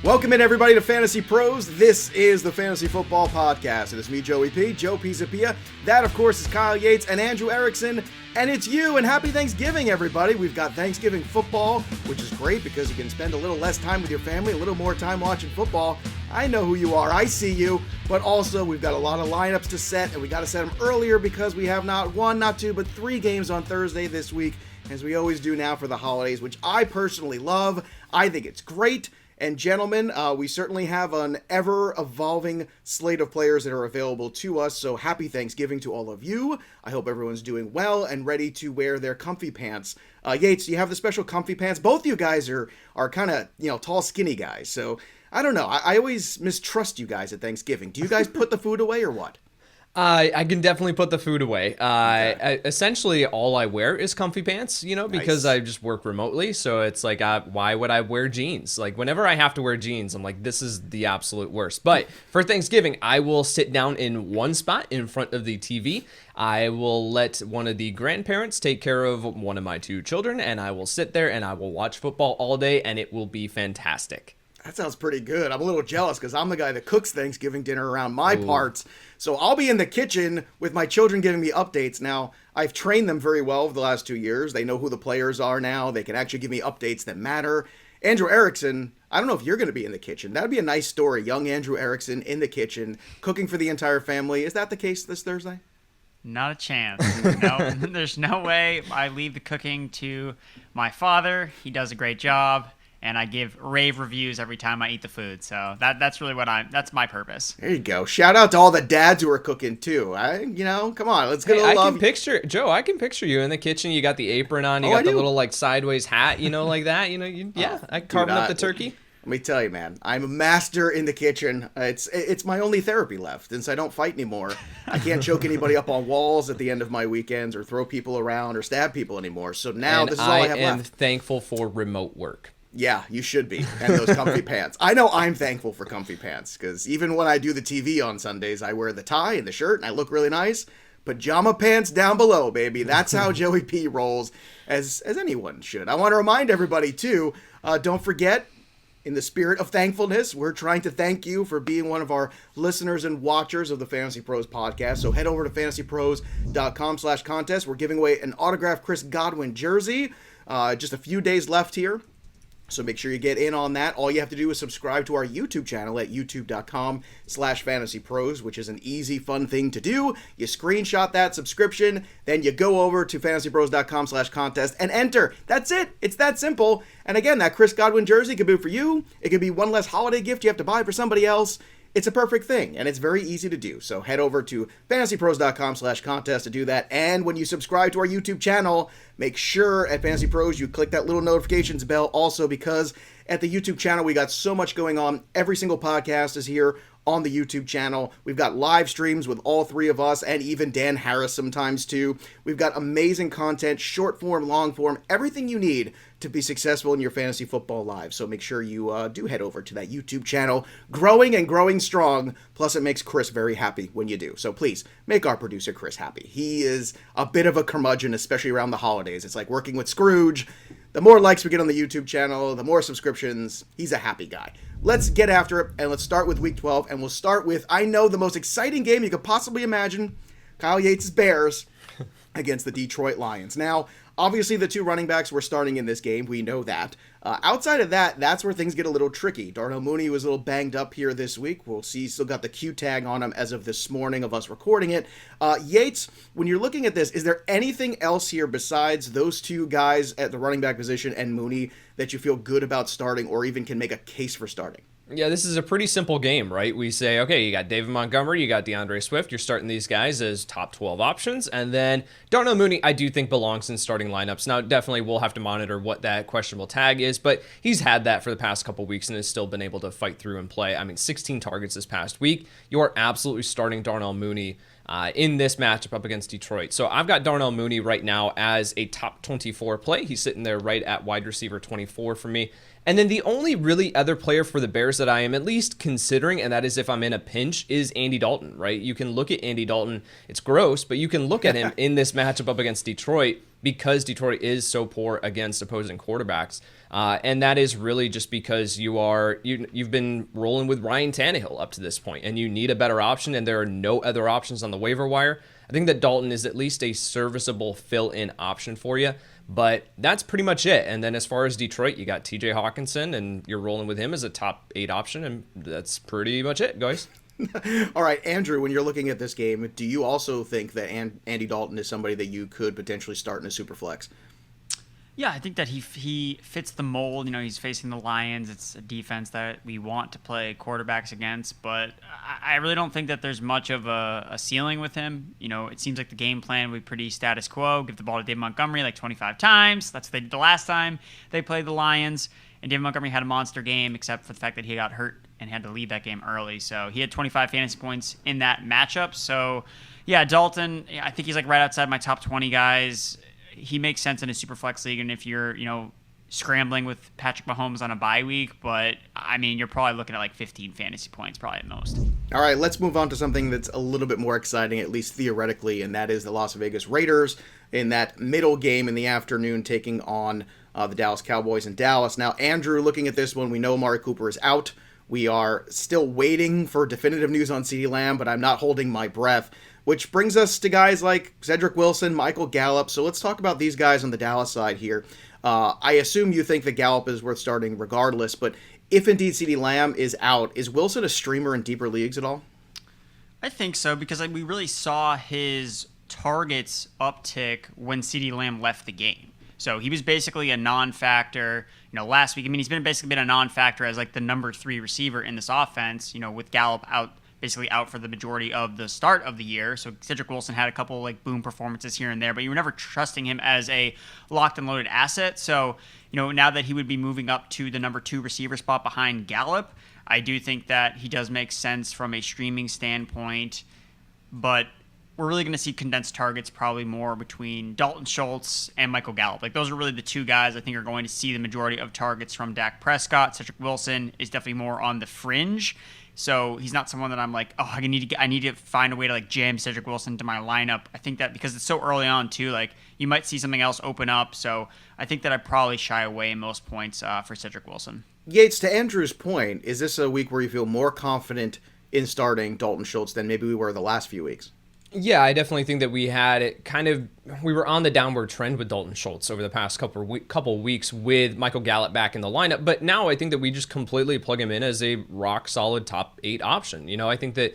Welcome in, everybody, to Fantasy Pros. This is the Fantasy Football Podcast. It is me, Joey P, Joe Pisapia. That, of course, is Kyle Yates and Andrew Erickson. And it's you, and happy Thanksgiving, everybody. We've got Thanksgiving football, which is great because you can spend a little less time with your family, a little more time watching football. I know who you are. I see you. But also, we've got a lot of lineups to set, and we got to set them earlier because we have not one, not two, but 3 games on Thursday this week, as we always do now for the holidays, which I personally love. I think it's great. And gentlemen, we certainly have an ever-evolving slate of players that are available to us, so happy Thanksgiving to all of you. I hope everyone's doing well and ready to wear their comfy pants. Yates, you have the special comfy pants. Both you guys are kind of, tall, skinny guys, so I don't know. I always mistrust you guys at Thanksgiving. Do you guys put the food away or what? I can definitely put the food away. Essentially, all I wear is comfy pants, because I just work remotely. So it's like, why would I wear jeans? Like, whenever I have to wear jeans, I'm like, this is the absolute worst. But for Thanksgiving, I will sit down in one spot in front of the TV. I will let one of the grandparents take care of one of my 2 children, and I will sit there and I will watch football all day, and it will be fantastic. That sounds pretty good. I'm a little jealous because I'm the guy that cooks Thanksgiving dinner around my parts. So I'll be in the kitchen with my children giving me updates. Now, I've trained them very well over the last 2 years. They know who the players are now. They can actually give me updates that matter. Andrew Erickson, I don't know if you're going to be in the kitchen. That'd be a nice story. Young Andrew Erickson in the kitchen, cooking for the entire family. Is that the case this Thursday? Not a chance. No, there's no way. I leave the cooking to my father. He does a great job. And I give rave reviews every time I eat the food. So that's really that's my purpose. There you go. Shout out to all the dads who are cooking too. Come on, let's get a little love. I can picture you in the kitchen. You got the apron on. You got the little sideways hat, like that. I carving up the turkey. Let me tell you, man, I'm a master in the kitchen. It's my only therapy left since I don't fight anymore. I can't choke anybody up on walls at the end of my weekends or throw people around or stab people anymore. So now this is all I have left. I am thankful for remote work. Yeah, you should be. And those comfy pants. I know I'm thankful for comfy pants because even when I do the TV on Sundays, I wear the tie and the shirt and I look really nice. Pajama pants down below, baby. That's how Joey P rolls, as anyone should. I want to remind everybody, too, don't forget, in the spirit of thankfulness, we're trying to thank you for being one of our listeners and watchers of the Fantasy Pros podcast. So head over to fantasypros.com/contest. We're giving away an autographed Chris Godwin jersey. Just a few days left here. So make sure you get in on that. All you have to do is subscribe to our YouTube channel at youtube.com/fantasypros, which is an easy, fun thing to do. You screenshot that subscription, then you go over to fantasypros.com/contest and enter. That's it. It's that simple. And again, that Chris Godwin jersey could be for you. It could be one less holiday gift you have to buy for somebody else. It's a perfect thing, and it's very easy to do. So head over to fantasypros.com/contest to do that. And when you subscribe to our YouTube channel, make sure at Fantasy Pros you click that little notifications bell also, because at the YouTube channel we got so much going on. Every single podcast is here on the YouTube channel. We've got live streams with all 3 of us and even Dan Harris sometimes too. We've got amazing content, short form, long form, everything you need to be successful in your fantasy football lives. So make sure you do head over to that YouTube channel. Growing and growing strong. Plus it makes Chris very happy when you do. So please make our producer Chris happy. He is a bit of a curmudgeon, especially around the holidays. It's like working with Scrooge. The more likes we get on the YouTube channel, the more subscriptions. He's a happy guy. Let's get after it, and let's start with Week 12, and we'll start with, I know, the most exciting game you could possibly imagine, Kyle Yates' Bears against the Detroit Lions. Now, obviously, the 2 running backs were starting in this game. We know that. Outside of that, that's where things get a little tricky. Darnell Mooney was a little banged up here this week. We'll see. He's still got the Q tag on him as of this morning of us recording it. Yates, when you're looking at this, is there anything else here besides those 2 guys at the running back position and Mooney that you feel good about starting or even can make a case for starting? Yeah, this is a pretty simple game, right? We say, okay, you got David Montgomery, you got DeAndre Swift, you're starting these guys as top 12 options, and then Darnell Mooney, I do think belongs in starting lineups. Now, definitely we'll have to monitor what that questionable tag is, but he's had that for the past couple weeks and has still been able to fight through and play. I mean, 16 targets this past week. You are absolutely starting Darnell Mooney in this matchup up against Detroit. So I've got Darnell Mooney right now as a top 24 play. He's sitting there right at wide receiver 24 for me. And then the only really other player for the Bears that I am at least considering, and that is if I'm in a pinch, is Andy Dalton, right? You can look at Andy Dalton. It's gross, but you can look at him in this matchup up against Detroit because Detroit is so poor against opposing quarterbacks. And that is really just because you've been rolling with Ryan Tannehill up to this point, and you need a better option, and there are no other options on the waiver wire. I think that Dalton is at least a serviceable fill-in option for you, but that's pretty much it. And then as far as Detroit, you got TJ Hawkinson, and you're rolling with him as a top 8 option, and that's pretty much it, guys. All right, Andrew, when you're looking at this game, do you also think that Andy Dalton is somebody that you could potentially start in a super flex? Yeah, I think that he fits the mold. He's facing the Lions. It's a defense that we want to play quarterbacks against, but I really don't think that there's much of a ceiling with him. It seems like the game plan would be pretty status quo. Give the ball to David Montgomery like 25 times. That's what they did the last time they played the Lions. And David Montgomery had a monster game, except for the fact that he got hurt and had to leave that game early. So he had 25 fantasy points in that matchup. So, yeah, Dalton, I think he's like right outside my top 20 guys. He makes sense in a super flex league, and if you're, scrambling with Patrick Mahomes on a bye week, but you're probably looking at like 15 fantasy points, probably at most. All right, let's move on to something that's a little bit more exciting, at least theoretically, and that is the Las Vegas Raiders in that middle game in the afternoon taking on the Dallas Cowboys in Dallas. Now, Andrew, looking at this one, we know Amari Cooper is out. We are still waiting for definitive news on CeeDee Lamb, but I'm not holding my breath. Which brings us to guys like Cedrick Wilson, Michael Gallup. So let's talk about these guys on the Dallas side here. I assume you think that Gallup is worth starting regardless, but if indeed CeeDee Lamb is out, is Wilson a streamer in deeper leagues at all? I think so, because we really saw his targets uptick when CeeDee Lamb left the game. So he was basically a non-factor, last week. He's basically been a non-factor as like the number 3 receiver in this offense, with Gallup basically out for the majority of the start of the year. So Cedrick Wilson had a couple like boom performances here and there, but you were never trusting him as a locked and loaded asset. So, now that he would be moving up to the number 2 receiver spot behind Gallup, I do think that he does make sense from a streaming standpoint, but we're really going to see condensed targets probably more between Dalton Schultz and Michael Gallup. Like those are really the 2 guys I think are going to see the majority of targets from Dak Prescott. Cedrick Wilson is definitely more on the fringe. So he's not someone that I'm like, I need to find a way to like jam Cedrick Wilson into my lineup. I think that because it's so early on too, like you might see something else open up. So I think that I probably shy away in most points for Cedrick Wilson. Yates, to Andrew's point, is this a week where you feel more confident in starting Dalton Schultz than maybe we were the last few weeks? Yeah, I definitely think that we had it we were on the downward trend with Dalton Schultz over the past couple weeks with Michael Gallup back in the lineup. But now I think that we just completely plug him in as a rock solid top 8 option. I think that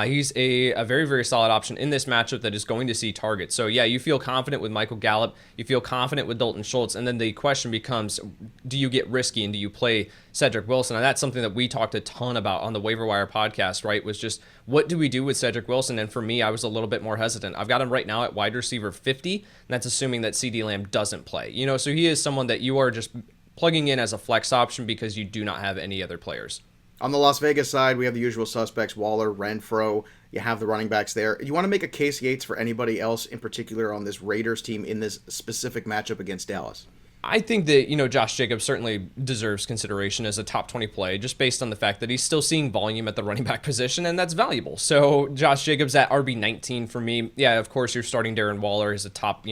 he's a very, very solid option in this matchup that is going to see targets. So yeah, you feel confident with Michael Gallup, you feel confident with Dalton Schultz, and then the question becomes, do you get risky and do you play Cedrick Wilson? And that's something that we talked a ton about on the Waiver Wire podcast, right? Was just, what do we do with Cedrick Wilson? And for me, I was a little bit more hesitant. I've got him right now at wide receiver 50, and that's assuming that CeeDee Lamb doesn't play. So he is someone that you are just plugging in as a flex option because you do not have any other players. On the Las Vegas side, we have the usual suspects, Waller, Renfro. You have the running backs there. You want to make a case, Yates, for anybody else in particular on this Raiders team in this specific matchup against Dallas? I think that, Josh Jacobs certainly deserves consideration as a top 20 play just based on the fact that he's still seeing volume at the running back position, and that's valuable. So Josh Jacobs at RB19 for me. Yeah, of course, you're starting Darren Waller as a top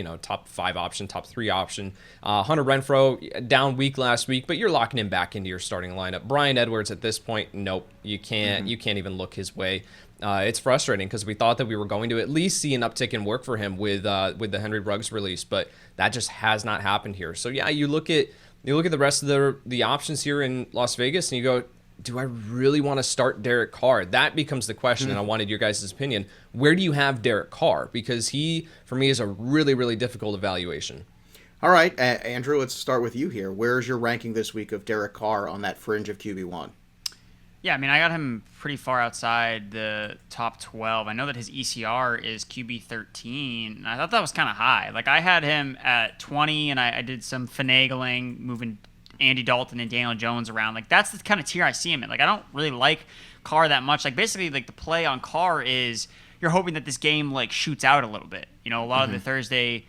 5 option, top 3 option. Hunter Renfro, down week last week, but you're locking him back into your starting lineup. Bryan Edwards at this point, nope, you can't even look his way. It's frustrating because we thought that we were going to at least see an uptick in work for him with the Henry Ruggs release, but that just has not happened here. So yeah, you look at the rest of the options here in Las Vegas and you go, do I really want to start Derek Carr? That becomes the question, and I wanted your guys' opinion. Where do you have Derek Carr? Because he, for me, is a really, really difficult evaluation. All right, Andrew, let's start with you here. Where's your ranking this week of Derek Carr on that fringe of QB1? Yeah, I got him pretty far outside the top 12. I know that his ECR is QB 13. And I thought that was kind of high. Like, I had him at 20, and I did some finagling, moving Andy Dalton and Daniel Jones around. Like, that's the kind of tier I see him in. Like, I don't really like Carr that much. Like, basically, like, the play on Carr is you're hoping that this game, like, shoots out a little bit. A lot of the Thursday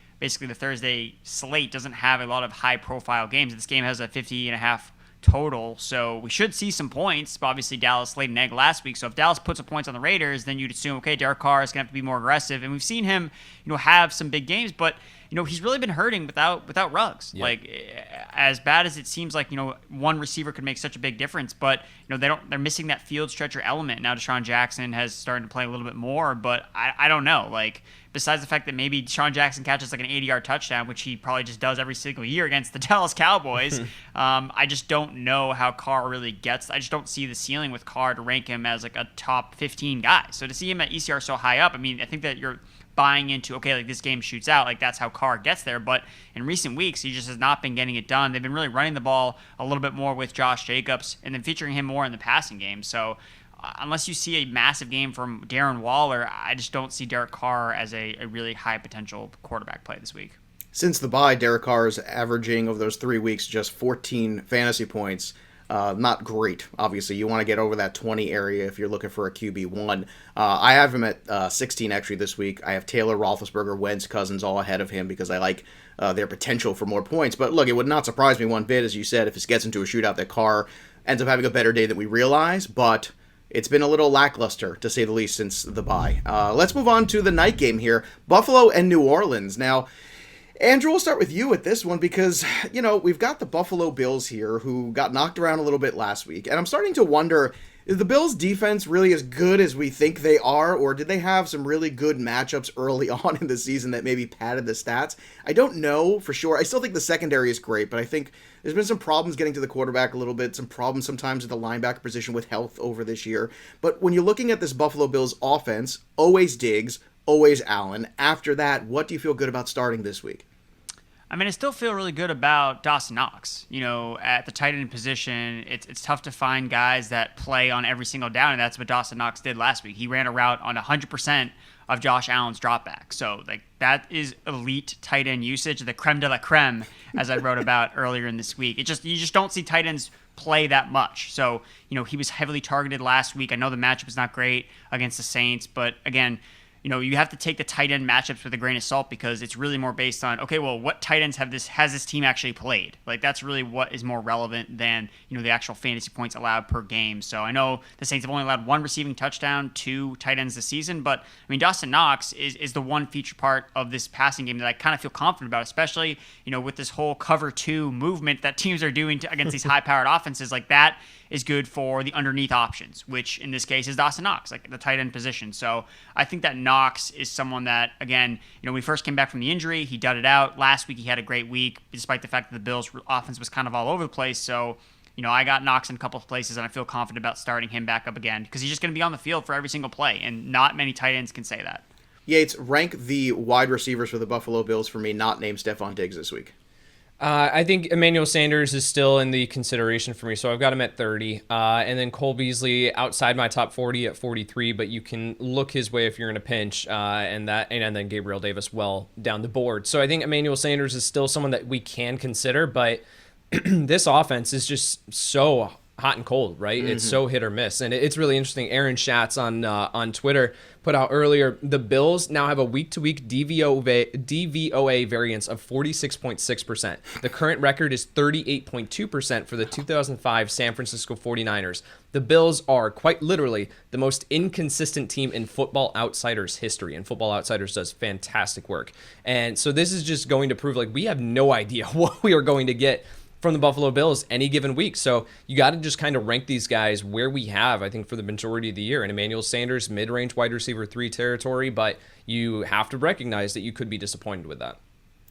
slate doesn't have a lot of high-profile games. This game has a 50.5 total, so we should see some points. But obviously, Dallas laid an egg last week, so if Dallas puts up points on the Raiders, then you'd assume, okay, Derek Carr is going to have to be more aggressive, and we've seen him, have some big games, but he's really been hurting without Ruggs. Yep. Like, as bad as it seems like, one receiver could make such a big difference, but they're missing that field stretcher element. Now Deshaun Jackson has started to play a little bit more, but I don't know. Like, besides the fact that maybe Deshaun Jackson catches like an 80-yard touchdown, which he probably just does every single year against the Dallas Cowboys, I just don't know how Carr really gets. I just don't see the ceiling with Carr to rank him as like a top 15 guy. So to see him at ECR so high up, I mean, I think that you're buying into, okay, like this game shoots out, like that's how Carr gets there. But in recent weeks, he just has not been getting it done. They've been really running the ball a little bit more with Josh Jacobs and then featuring him more in the passing game. So unless you see a massive game from Darren Waller, I just don't see Derek Carr as a really high potential quarterback play this week. Since the bye, Derek Carr is averaging over those 3 weeks just 14 fantasy points. Not great. Obviously, you want to get over that 20 area if you're looking for a QB1. I have him at 16 actually this week. I have Taylor, Roethlisberger, Wentz, Cousins all ahead of him because I like their potential for more points. But look, it would not surprise me one bit, as you said, if this gets into a shootout that Carr ends up having a better day than we realize. But it's been a little lackluster, to say the least, since the bye. Let's move on to the night game here. Buffalo and New Orleans. Now, Andrew, we'll start with you at this one because, we've got the Buffalo Bills here who got knocked around a little bit last week. And I'm starting to wonder, is the Bills' defense really as good as we think they are? Or did they have some really good matchups early on in the season that maybe padded the stats? I don't know for sure. I still think the secondary is great, but I think there's been some problems getting to the quarterback a little bit, some problems sometimes at the linebacker position with health over this year. But when you're looking at this Buffalo Bills offense, always Diggs, always Allen. After that, what do you feel good about starting this week? I mean, I still feel really good about Dawson Knox. At the tight end position, it's tough to find guys that play on every single down, and that's what Dawson Knox did last week. He ran a route on 100% of Josh Allen's dropback. So, that is elite tight end usage, the creme de la creme, as I wrote about earlier in this week. You just don't see tight ends play that much. So, he was heavily targeted last week. I know the matchup is not great against the Saints, but again, you have to take the tight end matchups with a grain of salt because it's really more based on, okay, well, what tight ends has this team actually played? Like, that's really what is more relevant than, the actual fantasy points allowed per game. So I know the Saints have only allowed one receiving touchdown to tight ends this season, but, I mean, Dawson Knox is the one feature part of this passing game that I kind of feel confident about, especially, with this whole cover two movement that teams are doing against these high-powered offenses. Like, that is good for the underneath options, which in this case is Dawson Knox, like the tight end position. So I think that Knox is someone that, again, when he first came back from the injury, he dudded out. Last week he had a great week, despite the fact that the Bills' offense was kind of all over the place. So, I got Knox in a couple of places, and I feel confident about starting him back up again because he's just going to be on the field for every single play, and not many tight ends can say that. Yates, rank the wide receivers for the Buffalo Bills for me, not named Stephon Diggs this week. I think Emmanuel Sanders is still in the consideration for me, so I've got him at 30. And then Cole Beasley outside my top 40 at 43, but you can look his way if you're in a pinch, and then Gabriel Davis well down the board. So I think Emmanuel Sanders is still someone that we can consider, but this offense is just so hot and cold, right? Mm-hmm. It's so hit or miss. And it's really interesting. Aaron Schatz on Twitter put out earlier, the Bills now have a week-to-week DVOA variance of 46.6%. The current record is 38.2% for the 2005 San Francisco 49ers. The Bills are quite literally the most inconsistent team in Football Outsiders history, and Football Outsiders does fantastic work. And so this is just going to prove we have no idea what we are going to get from the Buffalo Bills any given week. So you got to just kind of rank these guys where we have, I think, for the majority of the year. And Emmanuel Sanders, mid-range wide receiver 3 territory, but you have to recognize that you could be disappointed with that.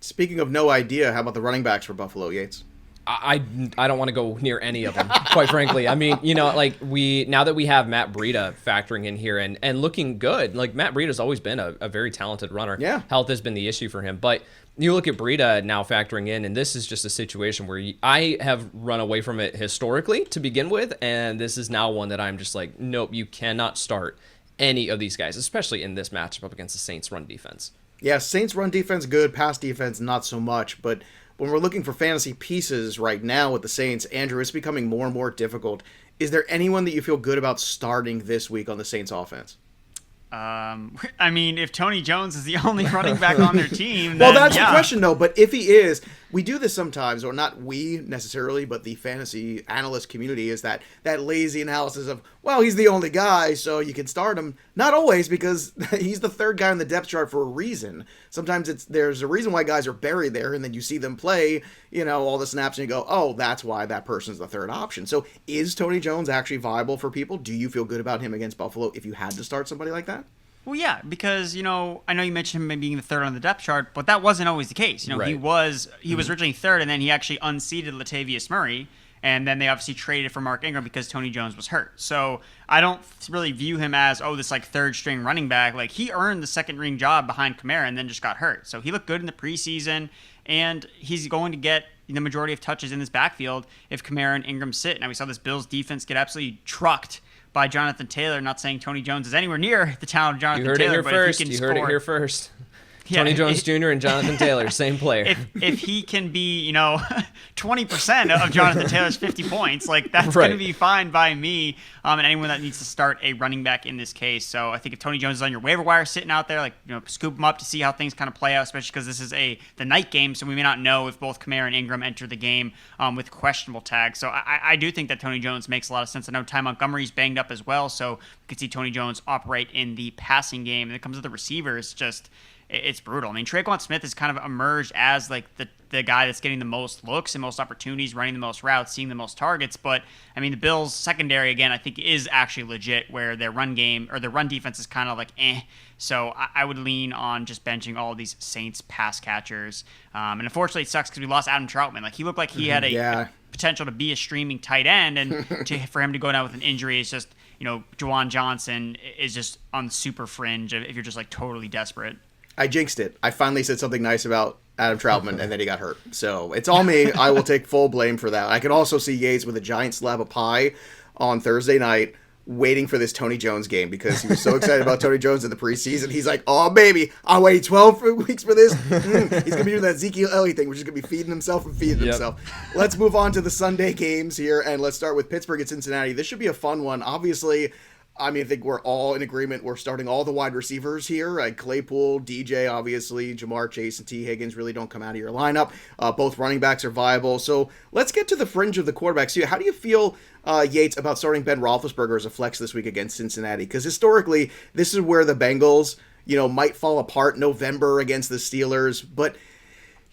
Speaking of no idea, how about the running backs for Buffalo, Yates? I don't want to go near any of them, quite frankly. I mean, now that we have Matt Breida factoring in here and looking good, Matt Breida's always been a very talented runner. Yeah. Health has been the issue for him, but you look at Breida now factoring in, and this is just a situation where I have run away from it historically to begin with, and this is now one that I'm just nope, you cannot start any of these guys, especially in this matchup up against the Saints run defense. Yeah, Saints run defense good, pass defense not so much, but when we're looking for fantasy pieces right now with the Saints, Andrew, it's becoming more and more difficult. Is there anyone that you feel good about starting this week on the Saints offense? I mean, if Tony Jones is the only running back on their team, well, then, that's the question, though. But if he is, We do this sometimes, or not we necessarily, but the fantasy analyst community is that lazy analysis of, well, he's the only guy, so you can start him. Not always, because he's the third guy on the depth chart for a reason. Sometimes there's a reason why guys are buried there, and then you see them play, all the snaps, and you go, oh, that's why that person's the third option. So is Tony Jones actually viable for people? Do you feel good about him against Buffalo if you had to start somebody like that? Well, yeah, because, I know you mentioned him being the third on the depth chart, but that wasn't always the case. Right. He was originally third, and then he actually unseated Latavius Murray, and then they obviously traded for Mark Ingram because Tony Jones was hurt. So I don't really view him as, this third string running back. Like, he earned the second ring job behind Kamara and then just got hurt. So he looked good in the preseason, and he's going to get the majority of touches in this backfield if Kamara and Ingram sit. Now we saw this Bills defense get absolutely trucked by Jonathan Taylor. Not saying Tony Jones is anywhere near the talent of Jonathan Taylor, but if he can heard it here first. Yeah, Tony Jones Jr. and Jonathan Taylor, same player. If he can be, 20% of Jonathan Taylor's 50 points, that's right. going to be fine by me and anyone that needs to start a running back in this case. So I think if Tony Jones is on your waiver wire sitting out there, scoop him up to see how things kind of play out, especially because this is the night game, so we may not know if both Kamara and Ingram enter the game with questionable tags. So I do think that Tony Jones makes a lot of sense. I know Ty Montgomery's banged up as well, so we could see Tony Jones operate in the passing game. And it comes to the receivers, it's brutal. I mean, Tre'Quan Smith has kind of emerged as the guy that's getting the most looks and most opportunities, running the most routes, seeing the most targets. But I mean, the Bills secondary again, I think is actually legit, where their run game or their run defense is kind of So I would lean on just benching all of these Saints pass catchers. And unfortunately, it sucks because we lost Adam Troutman. He looked like he had a potential to be a streaming tight end, and for him to go down with an injury is just, Juwan Johnson is just on the super fringe if you're just totally desperate. I jinxed it. I finally said something nice about Adam Troutman, and then he got hurt. So it's all me. I will take full blame for that. I could also see Yates with a giant slab of pie on Thursday night waiting for this Tony Jones game because he was so excited about Tony Jones in the preseason. He's like, oh, baby, I'll wait 12 weeks for this. He's going to be doing that Ezekiel Elliott thing, which is going to be feeding himself and feeding himself. Let's move on to the Sunday games here, and let's start with Pittsburgh at Cincinnati. This should be a fun one. Obviously, I think we're all in agreement. We're starting all the wide receivers here. Claypool, DJ, obviously, Jamar Chase, and T. Higgins really don't come out of your lineup. Both running backs are viable. So let's get to the fringe of the quarterbacks here. How do you feel, Yates, about starting Ben Roethlisberger as a flex this week against Cincinnati? Because historically, this is where the Bengals, might fall apart November against the Steelers. But,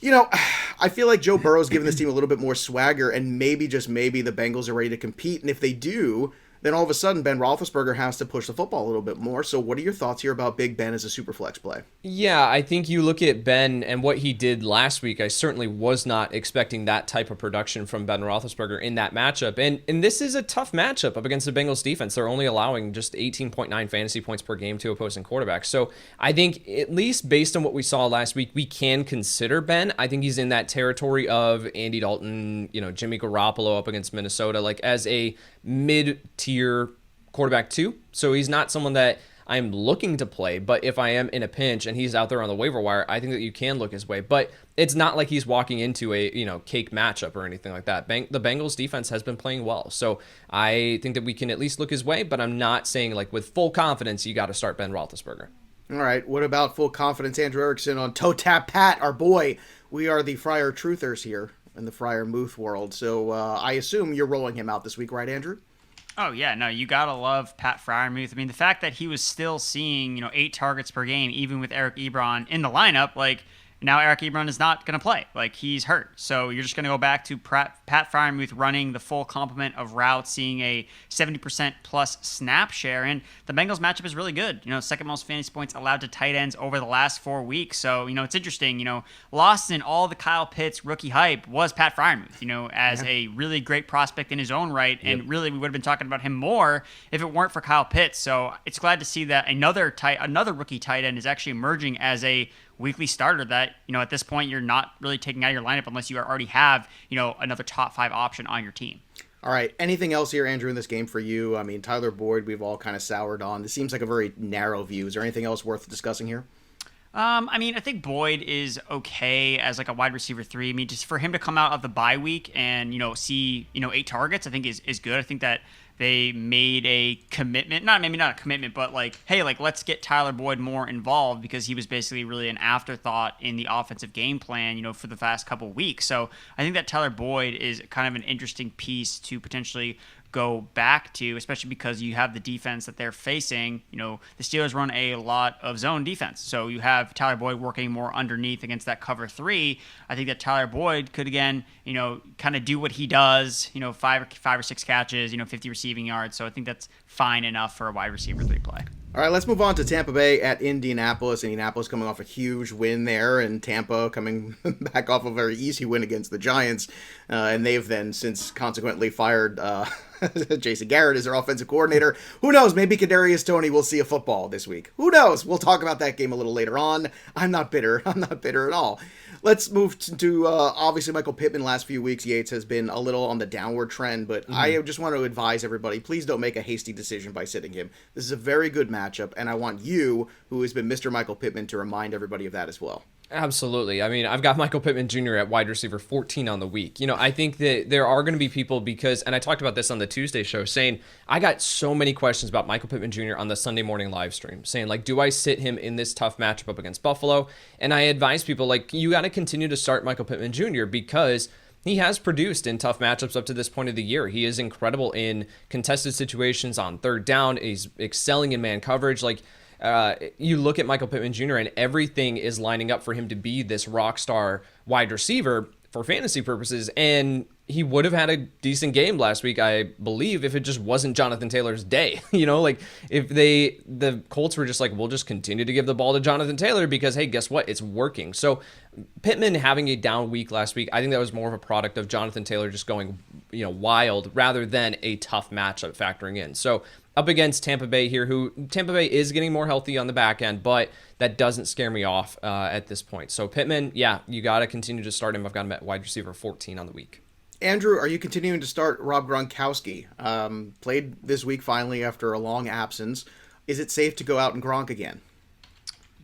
I feel like Joe Burrow's giving this team a little bit more swagger, and maybe, just maybe, the Bengals are ready to compete. And if they do, then all of a sudden Ben Roethlisberger has to push the football a little bit more. So what are your thoughts here about Big Ben as a super flex play? Yeah, I think you look at Ben and what he did last week. I certainly was not expecting that type of production from Ben Roethlisberger in that matchup. And this is a tough matchup up against the Bengals defense. They're only allowing just 18.9 fantasy points per game to opposing quarterbacks. So I think at least based on what we saw last week, we can consider Ben. I think he's in that territory of Andy Dalton, Jimmy Garoppolo up against Minnesota, as a mid-tier quarterback too. So he's not someone that I'm looking to play, but if I am in a pinch and he's out there on the waiver wire, I think that you can look his way. But it's not like he's walking into a cake matchup or anything like that. The Bengals defense has been playing well, so I think that we can at least look his way. But I'm not saying with full confidence you got to start Ben Roethlisberger. All right, what about full confidence Andrew Erickson on Toe Tap Pat, our boy? We are the Fryer Truthers here in the Freiermuth world. So I assume you're rolling him out this week, right, Andrew? Oh, yeah. No, you got to love Pat Freiermuth. I mean, the fact that he was still seeing, 8 targets per game, even with Eric Ebron in the lineup, now Eric Ebron is not going to play. He's hurt. So you're just going to go back to Pat Freiermuth running the full complement of routes, seeing a 70% plus snap share. And the Bengals matchup is really good. Second most fantasy points allowed to tight ends over the last 4 weeks. So, it's interesting. Lost in all the Kyle Pitts rookie hype was Pat Freiermuth, as a really great prospect in his own right. Yep. And really, we would have been talking about him more if it weren't for Kyle Pitts. So it's glad to see that another rookie tight end is actually emerging as a weekly starter that, at this point you're not really taking out of your lineup unless you already have, another top 5 option on your team. All right. Anything else here, Andrew, in this game for you? I mean, Tyler Boyd, we've all kind of soured on. This seems like a very narrow view. Is there anything else worth discussing here? I think Boyd is okay as a wide receiver 3. I mean, just for him to come out of the bye week and, see, 8 targets, I think is good. I think that they made a commitment, not a commitment, but like, hey, like let's get Tyler Boyd more involved because he was basically really an afterthought in the offensive game plan, for the past couple of weeks. So I think that Tyler Boyd is kind of an interesting piece to potentially go back to, especially because you have the defense that they're facing. The Steelers run a lot of zone defense. So you have Tyler Boyd working more underneath against that cover 3. I think that Tyler Boyd could, again, kind of do what he does, 5 or 6 catches, 50 receiving yards. So I think that's fine enough for a wide receiver 3 play. All right, let's move on to Tampa Bay at Indianapolis. Indianapolis coming off a huge win there, and Tampa coming back off a very easy win against the Giants. And they've then since consequently fired Jason Garrett as their offensive coordinator. Who knows? Maybe Kadarius Toney will see a football this week. Who knows? We'll talk about that game a little later on. I'm not bitter. I'm not bitter at all. Let's move to obviously Michael Pittman. Last few weeks, Yates has been a little on the downward trend, but I just want to advise everybody, please don't make a hasty decision by sitting him. This is a very good matchup, and I want you, who has been Mr. Michael Pittman, to remind everybody of that as well. Absolutely. I mean, I've got Michael Pittman Jr. at wide receiver 14 on the week. I think that there are going to be people because, and I talked about this on the Tuesday show, saying I got so many questions about Michael Pittman Jr. on the Sunday morning live stream, saying like, do I sit him in this tough matchup up against Buffalo? And I advise people like, you got to continue to start Michael Pittman Jr. because he has produced in tough matchups up to this point of the year. He is incredible in contested situations on third down. He's excelling in man coverage. Like, you look at Michael Pittman Jr. and everything is lining up for him to be this rock star wide receiver for fantasy purposes. And he would have had a decent game last week, I believe, if it just wasn't Jonathan Taylor's day. Like if the Colts were just like, we'll just continue to give the ball to Jonathan Taylor because, hey, guess what? It's working. So Pittman having a down week last week, I think that was more of a product of Jonathan Taylor just going, wild rather than a tough matchup factoring in. So up against Tampa Bay here, who Tampa Bay is getting more healthy on the back end, but that doesn't scare me off at this point. So Pittman, yeah, you got to continue to start him. I've got him at wide receiver 14 on the week. Andrew, are you continuing to start Rob Gronkowski? Played this week finally after a long absence. Is it safe to go out and Gronk again?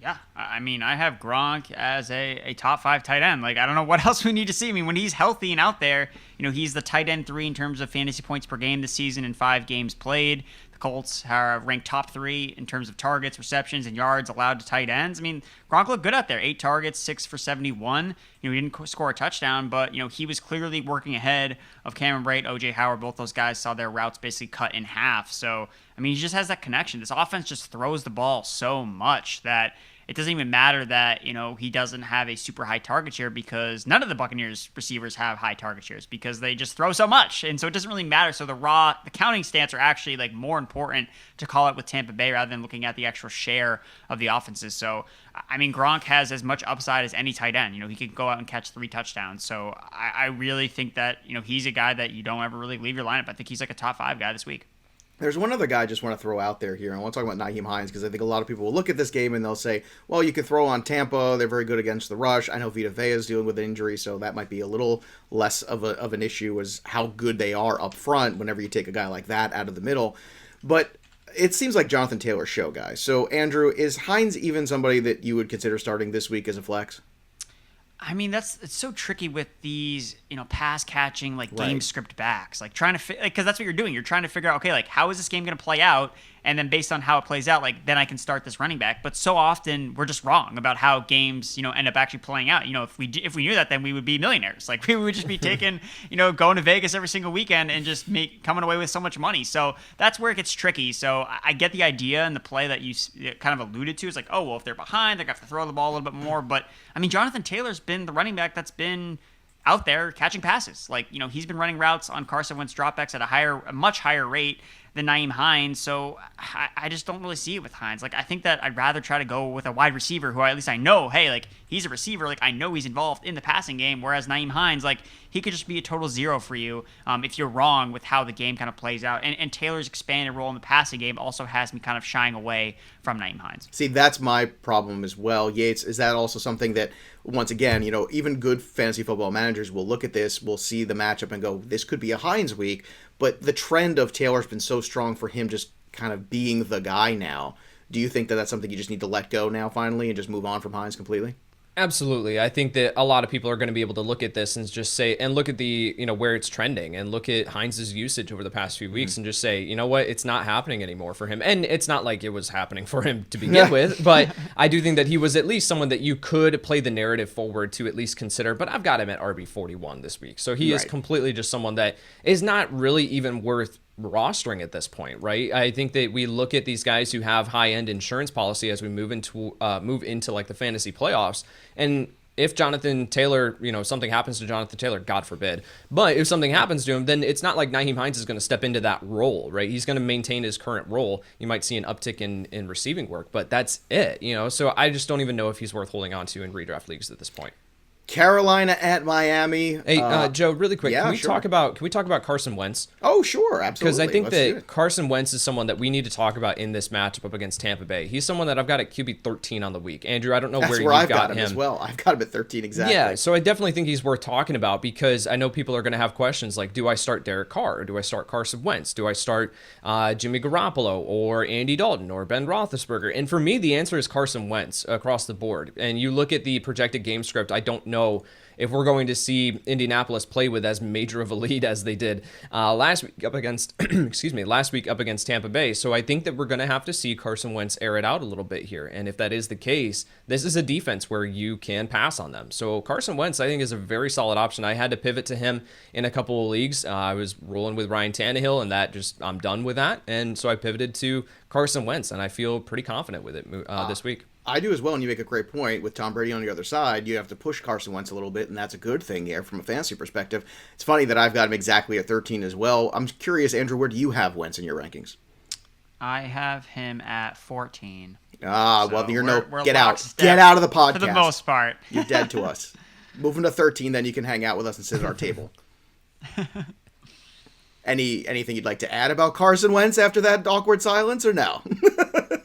Yeah, I mean, I have Gronk as a top 5 tight end. Like, I don't know what else we need to see. I mean, when he's healthy and out there, he's the tight end 3 in terms of fantasy points per game this season in 5 games played. The Colts are ranked top 3 in terms of targets, receptions, and yards allowed to tight ends. I mean, Gronk looked good out there. 8 targets, 6 for 71. He didn't score a touchdown, but, he was clearly working ahead of Cameron Brate, O.J. Howard. Both those guys saw their routes basically cut in half. So, I mean, he just has that connection. This offense just throws the ball so much that it doesn't even matter that, he doesn't have a super high target share because none of the Buccaneers receivers have high target shares because they just throw so much. And so it doesn't really matter. So the counting stats are actually like more important to call it with Tampa Bay rather than looking at the actual share of the offenses. So, I mean, Gronk has as much upside as any tight end. He could go out and catch 3 touchdowns. So I really think that, he's a guy that you don't ever really leave your lineup. I think he's like a top 5 guy this week. There's one other guy I just want to throw out there here. I want to talk about Nyheim Hines because I think a lot of people will look at this game and they'll say, well, you can throw on Tampa. They're very good against the rush. I know Vita Vea is dealing with an injury, so that might be a little less of an issue as how good they are up front whenever you take a guy like that out of the middle. But it seems like Jonathan Taylor's show, guys. So, Andrew, is Hines even somebody that you would consider starting this week as a flex? I mean, it's so tricky with these, pass catching, like game script backs, like trying to because that's what you're doing. You're trying to figure out, okay, like how is this game going to play out? And then based on how it plays out, like then I can start this running back. But so often we're just wrong about how games, end up actually playing out. If we knew that, then we would be millionaires. Like we would just be taking, going to Vegas every single weekend and just coming away with so much money. So that's where it gets tricky. So I get the idea and the play that you kind of alluded to. It's like, oh, well, if they're behind, they're going to have to throw the ball a little bit more. But I mean, Jonathan Taylor's been the running back that's been out there catching passes. Like, he's been running routes on Carson Wentz dropbacks at a much higher rate than Nyheim Hines. So I just don't really see it with Hines. Like, I think that I'd rather try to go with a wide receiver who at least I know, hey, like, he's a receiver. Like, I know he's involved in the passing game. Whereas Nyheim Hines, like, he could just be a total zero for you if you're wrong with how the game kind of plays out. And Taylor's expanded role in the passing game also has me kind of shying away from Nyheim Hines. See, that's my problem as well. Yates, is that also something that, once again, even good fantasy football managers will look at this, will see the matchup and go, this could be a Hines week. But the trend of Taylor's been so strong for him just kind of being the guy now. Do you think that that's something you just need to let go now finally and just move on from Hines completely? Absolutely. I think that a lot of people are going to be able to look at this and just say, and look at the, where it's trending and look at Hines' usage over the past few weeks and just say, you know what, it's not happening anymore for him. And it's not like it was happening for him to begin with, but I do think that he was at least someone that you could play the narrative forward to at least consider, but I've got him at RB41 this week. So he is completely just someone that is not really even worth rostering at this point, right? I think that we look at these guys who have high-end insurance policy as we move into like the fantasy playoffs, and if Jonathan Taylor, something happens to Jonathan Taylor, God forbid, but if something happens to him, then it's not like Nyheim Hines is going to step into that role, right? He's going to maintain his current role. You might see an uptick in receiving work, but that's it, So I just don't even know if he's worth holding on to in redraft leagues at this point. Carolina at Miami. Hey, Joe, really quick, yeah, can we talk about Carson Wentz? Oh, sure, absolutely. Because I think that Carson Wentz is someone that we need to talk about in this matchup up against Tampa Bay. He's someone that I've got at QB 13 on the week. Andrew, I don't know where I've got him as well. I've got him at 13 exactly. Yeah, so I definitely think he's worth talking about because I know people are going to have questions like, do I start Derek Carr? Or do I start Carson Wentz? Do I start Jimmy Garoppolo or Andy Dalton or Ben Roethlisberger? And for me, the answer is Carson Wentz across the board. And you look at the projected game script, I don't know if we're going to see Indianapolis play with as major of a lead as they did last week up against Tampa Bay. So I think that we're going to have to see Carson Wentz air it out a little bit here. And if that is the case, this is a defense where you can pass on them. So Carson Wentz, I think, is a very solid option. I had to pivot to him in a couple of leagues. I was rolling with Ryan Tannehill, and I'm done with that. And so I pivoted to Carson Wentz, and I feel pretty confident with it this week. I do as well, and you make a great point. With Tom Brady on the other side, you have to push Carson Wentz a little bit, and that's a good thing here from a fantasy perspective. It's funny that I've got him exactly at 13 as well. I'm curious, Andrew, where do you have Wentz in your rankings? I have him at 14. Well, we're get out. Get out of the podcast. For the most part. You're dead to us. Moving to 13, then you can hang out with us and sit at our table. Anything you'd like to add about Carson Wentz after that awkward silence, or no?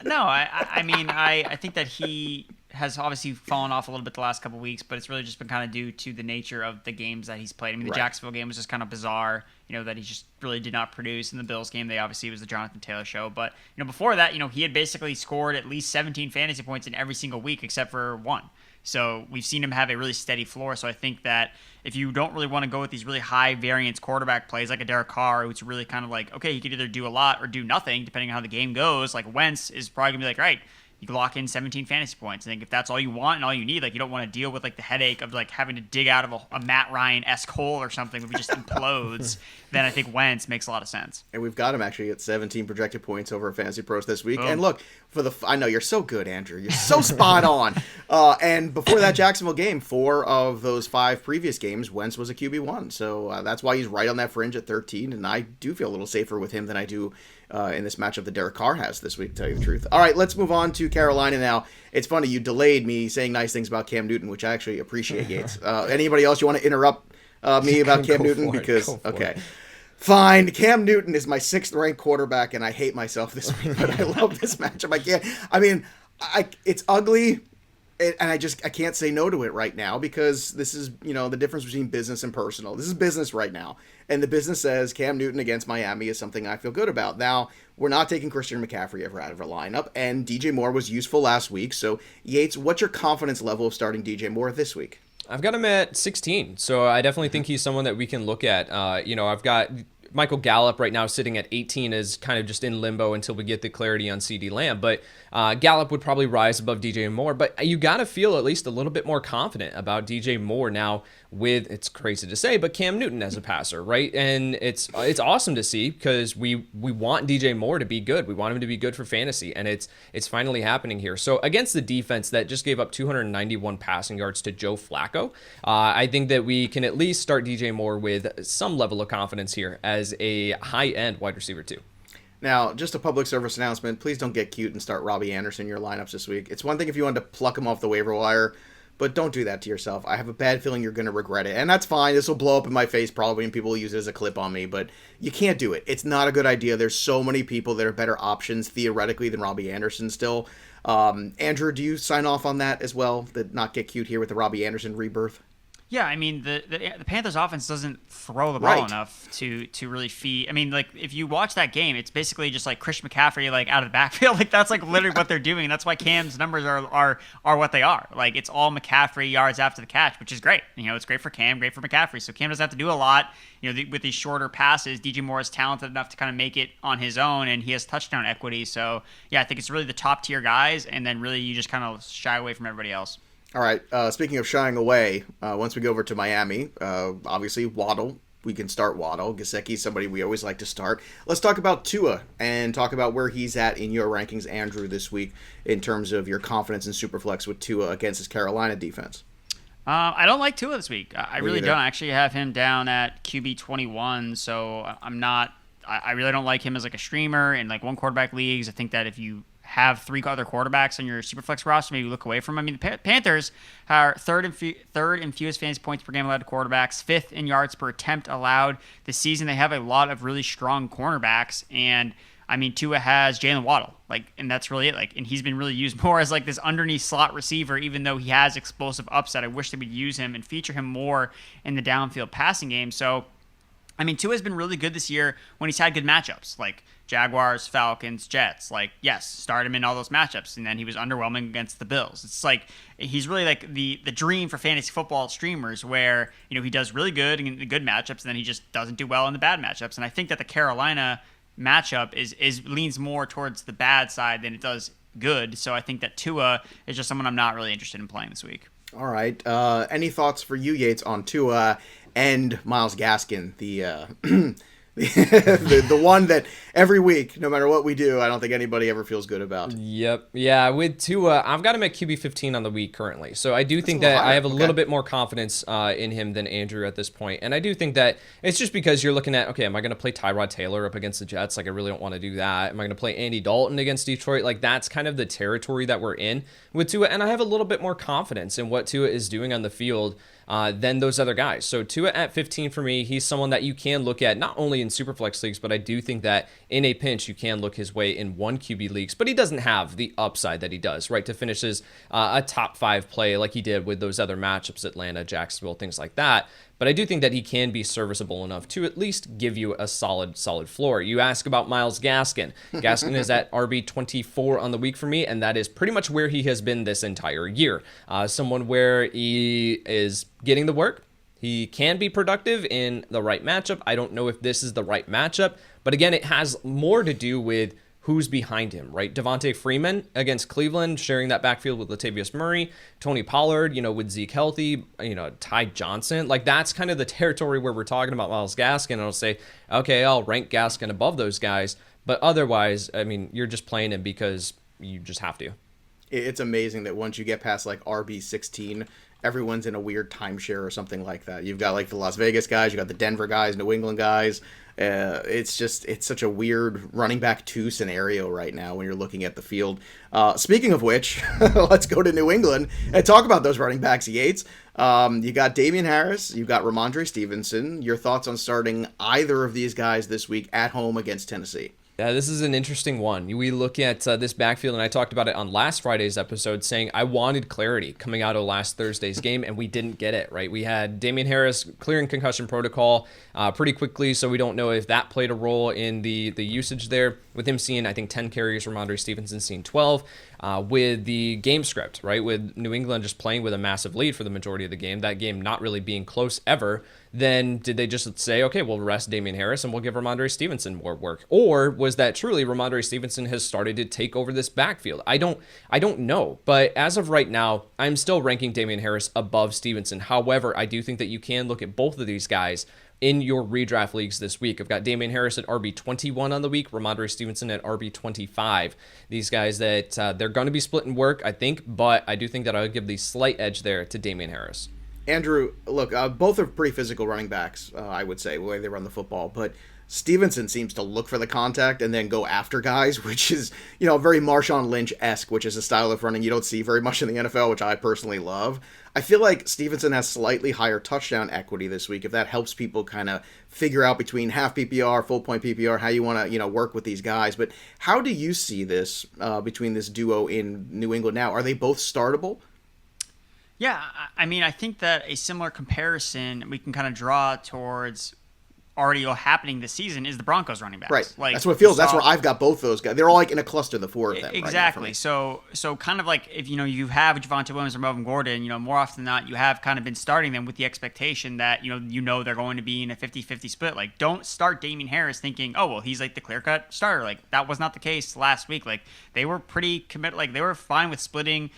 No, I think that he has obviously fallen off a little bit the last couple of weeks, but it's really just been kind of due to the nature of the games that he's played. I mean, the Jacksonville game was just kind of bizarre, that he just really did not produce. In the Bills game, they obviously was the Jonathan Taylor show. But, before that, he had basically scored at least 17 fantasy points in every single week except for one. So we've seen him have a really steady floor. So I think that if you don't really want to go with these really high variance quarterback plays like a Derek Carr, who's really kind of like, okay, he could either do a lot or do nothing, depending on how the game goes. Like Wentz is probably going to be like, right, you can lock in 17 fantasy points. I think if that's all you want and all you need, like you don't want to deal with like the headache of like having to dig out of a Matt Ryan-esque hole or something where he just implodes, then I think Wentz makes a lot of sense. And we've got him actually at 17 projected points over Fantasy Pros this week. Boom. And look, I know you're so good, Andrew. You're so spot on. And before that Jacksonville game, 4 of those 5 previous games, Wentz was a QB1. So that's why he's right on that fringe at 13. And I do feel a little safer with him than I do in this matchup that Derek Carr has this week, to tell you the truth. All right, let's move on to Carolina now. It's funny, you delayed me saying nice things about Cam Newton, which I actually appreciate, Yates. Anybody else you want to interrupt me about Cam Newton? Because, okay. Fine, Cam Newton is my 6th ranked quarterback, and I hate myself this week, but I love this matchup. It's ugly, and I can't say no to it right now because this is, the difference between business and personal. This is business right now, and the business says Cam Newton against Miami is something I feel good about. Now, we're not taking Christian McCaffrey ever out of our lineup, and DJ Moore was useful last week, so Yates, what's your confidence level of starting DJ Moore this week? I've got him at 16, so I definitely think he's someone that we can look at. I've got Michael Gallup right now sitting at 18 is kind of just in limbo until we get the clarity on CeeDee Lamb. But Gallup would probably rise above DJ Moore. But you got to feel at least a little bit more confident about DJ Moore now with, it's crazy to say, but Cam Newton as a passer, right? And it's awesome to see because we want DJ Moore to be good. We want him to be good for fantasy, and it's finally happening here. So against the defense that just gave up 291 passing yards to Joe Flacco, I think that we can at least start DJ Moore with some level of confidence here as a high-end wide receiver too. Now, just a public service announcement, please don't get cute and start Robby Anderson in your lineups this week. It's one thing if you wanted to pluck him off the waiver wire, but don't do that to yourself. I have a bad feeling you're going to regret it. And that's fine. This will blow up in my face probably, and people will use it as a clip on me. But you can't do it. It's not a good idea. There's so many people that are better options, theoretically, than Robby Anderson still. Andrew, do you sign off on that as well? That not get cute here with the Robby Anderson rebirth? Yeah, I mean the Panthers offense doesn't throw the ball enough to really feed. I mean, like if you watch that game, it's basically just like Christian McCaffrey like out of the backfield. Like that's like literally what they're doing. That's why Cam's numbers are what they are. Like it's all McCaffrey yards after the catch, which is great. You know, it's great for Cam, great for McCaffrey. So Cam doesn't have to do a lot. You know, with these shorter passes, DJ Moore is talented enough to kind of make it on his own, and he has touchdown equity. So yeah, I think it's really the top tier guys, and then really you just kind of shy away from everybody else. All right. Speaking of shying away, once we go over to Miami, obviously Waddle. We can start Waddle. Gesicki's somebody we always like to start. Let's talk about Tua and talk about where he's at in your rankings, Andrew, this week in terms of your confidence in Superflex with Tua against his Carolina defense. I don't like Tua this week. I really don't. I actually have him down at QB 21, so I'm not. I really don't like him as like a streamer in like one quarterback leagues. I think that if you have three other quarterbacks on your Superflex roster, maybe look away from them. I mean, the Panthers are third in fewest fantasy points per game allowed to quarterbacks, fifth in yards per attempt allowed this season. They have a lot of really strong cornerbacks, and I mean, Tua has Jalen Waddle, like, and that's really it. Like, and he's been really used more as like this underneath slot receiver, even though he has explosive upside. I wish they would use him and feature him more in the downfield passing game. So, I mean, Tua's been really good this year when he's had good matchups, like Jaguars, Falcons, Jets. Like, yes, start him in all those matchups, and then he was underwhelming against the Bills. It's like he's really like the dream for fantasy football streamers, where you know he does really good in the good matchups, and then he just doesn't do well in the bad matchups. And I think that the Carolina matchup is leans more towards the bad side than it does good. So I think that Tua is just someone I'm not really interested in playing this week. All right. Any thoughts for you, Yates, on Tua and Myles Gaskin, the one that every week, no matter what we do, I don't think anybody ever feels good about. Yep. Yeah, with Tua, I've got him at QB 15 on the week currently. So I do think that I have a little bit more confidence in him than Andrew at this point. And I do think that it's just because you're looking at, okay, am I going to play Tyrod Taylor up against the Jets? Like, I really don't want to do that. Am I going to play Andy Dalton against Detroit? Like, that's kind of the territory that we're in with Tua. And I have a little bit more confidence in what Tua is doing on the field than those other guys. So Tua at 15 for me, he's someone that you can look at not only in Superflex leagues, but I do think that in a pinch you can look his way in one QB leagues, but he doesn't have the upside that he does, right, to finish his a top 5 play like he did with those other matchups, Atlanta, Jacksonville, things like that. But I do think that he can be serviceable enough to at least give you a solid floor. You ask about Myles Gaskin. Gaskin is at RB 24 on the week for me, and that is pretty much where he has been this entire year. Someone where he is getting the work. He can be productive in the right matchup. I don't know if this is the right matchup, but again, it has more to do with who's behind him, right? Devontae Freeman against Cleveland, sharing that backfield with Latavius Murray, Tony Pollard, with Zeke healthy, Ty Johnson. Like, that's kind of the territory where we're talking about Myles Gaskin. And I'll say, okay, I'll rank Gaskin above those guys. But otherwise, I mean, you're just playing him because you just have to. It's amazing that once you get past like RB 16, everyone's in a weird timeshare or something like that. You've got like the Las Vegas guys, you got the Denver guys, New England guys. It's such a weird running back 2 scenario right now when you're looking at the field. Speaking of which, let's go to New England and talk about those running backs, Yates. You got Damien Harris, you've got Rhamondre Stevenson. Your thoughts on starting either of these guys this week at home against Tennessee? Yeah, this is an interesting one. We look at this backfield, and I talked about it on last Friday's episode, saying I wanted clarity coming out of last Thursday's game, and we didn't get it, right? We had Damien Harris clearing concussion protocol pretty quickly, so we don't know if that played a role in the usage there. With him seeing, I think, 10 carries, Rhamondre Stevenson seeing 12. With the game script, right? With New England just playing with a massive lead for the majority of the game, that game not really being close ever, then did they just say, okay, we'll rest Damien Harris and we'll give Rhamondre Stevenson more work? Or was that truly Rhamondre Stevenson has started to take over this backfield? I don't know. But as of right now, I'm still ranking Damien Harris above Stevenson. However, I do think that you can look at both of these guys in your redraft leagues this week. I've got Damien Harris at RB 21 on the week, Rhamondre Stevenson at RB 25. These guys that they're going to be splitting work, I think, but I do think that I'll give the slight edge there to Damien Harris. Andrew, look, both are pretty physical running backs, I would say, the way they run the football, but Stevenson seems to look for the contact and then go after guys, which is, very Marshawn Lynch-esque, which is a style of running you don't see very much in the NFL, which I personally love. I feel like Stevenson has slightly higher touchdown equity this week, if that helps people kind of figure out between half PPR, full point PPR, how you want to, work with these guys. But how do you see this between this duo in New England now? Are they both startable? Yeah, I mean, I think that a similar comparison we can kind of draw towards already happening this season is the Broncos running backs. Right. Like, that's what it feels. That's where I've got both those guys. They're all like in a cluster, the four of them. Exactly. Right so kind of like if you have Javonte Williams or Melvin Gordon, more often than not, you have kind of been starting them with the expectation that they're going to be in a 50-50 split. Like, don't start Damien Harris thinking, oh well, he's like the clear-cut starter. Like, that was not the case last week. Like, they were pretty committed. Like, they were fine with splitting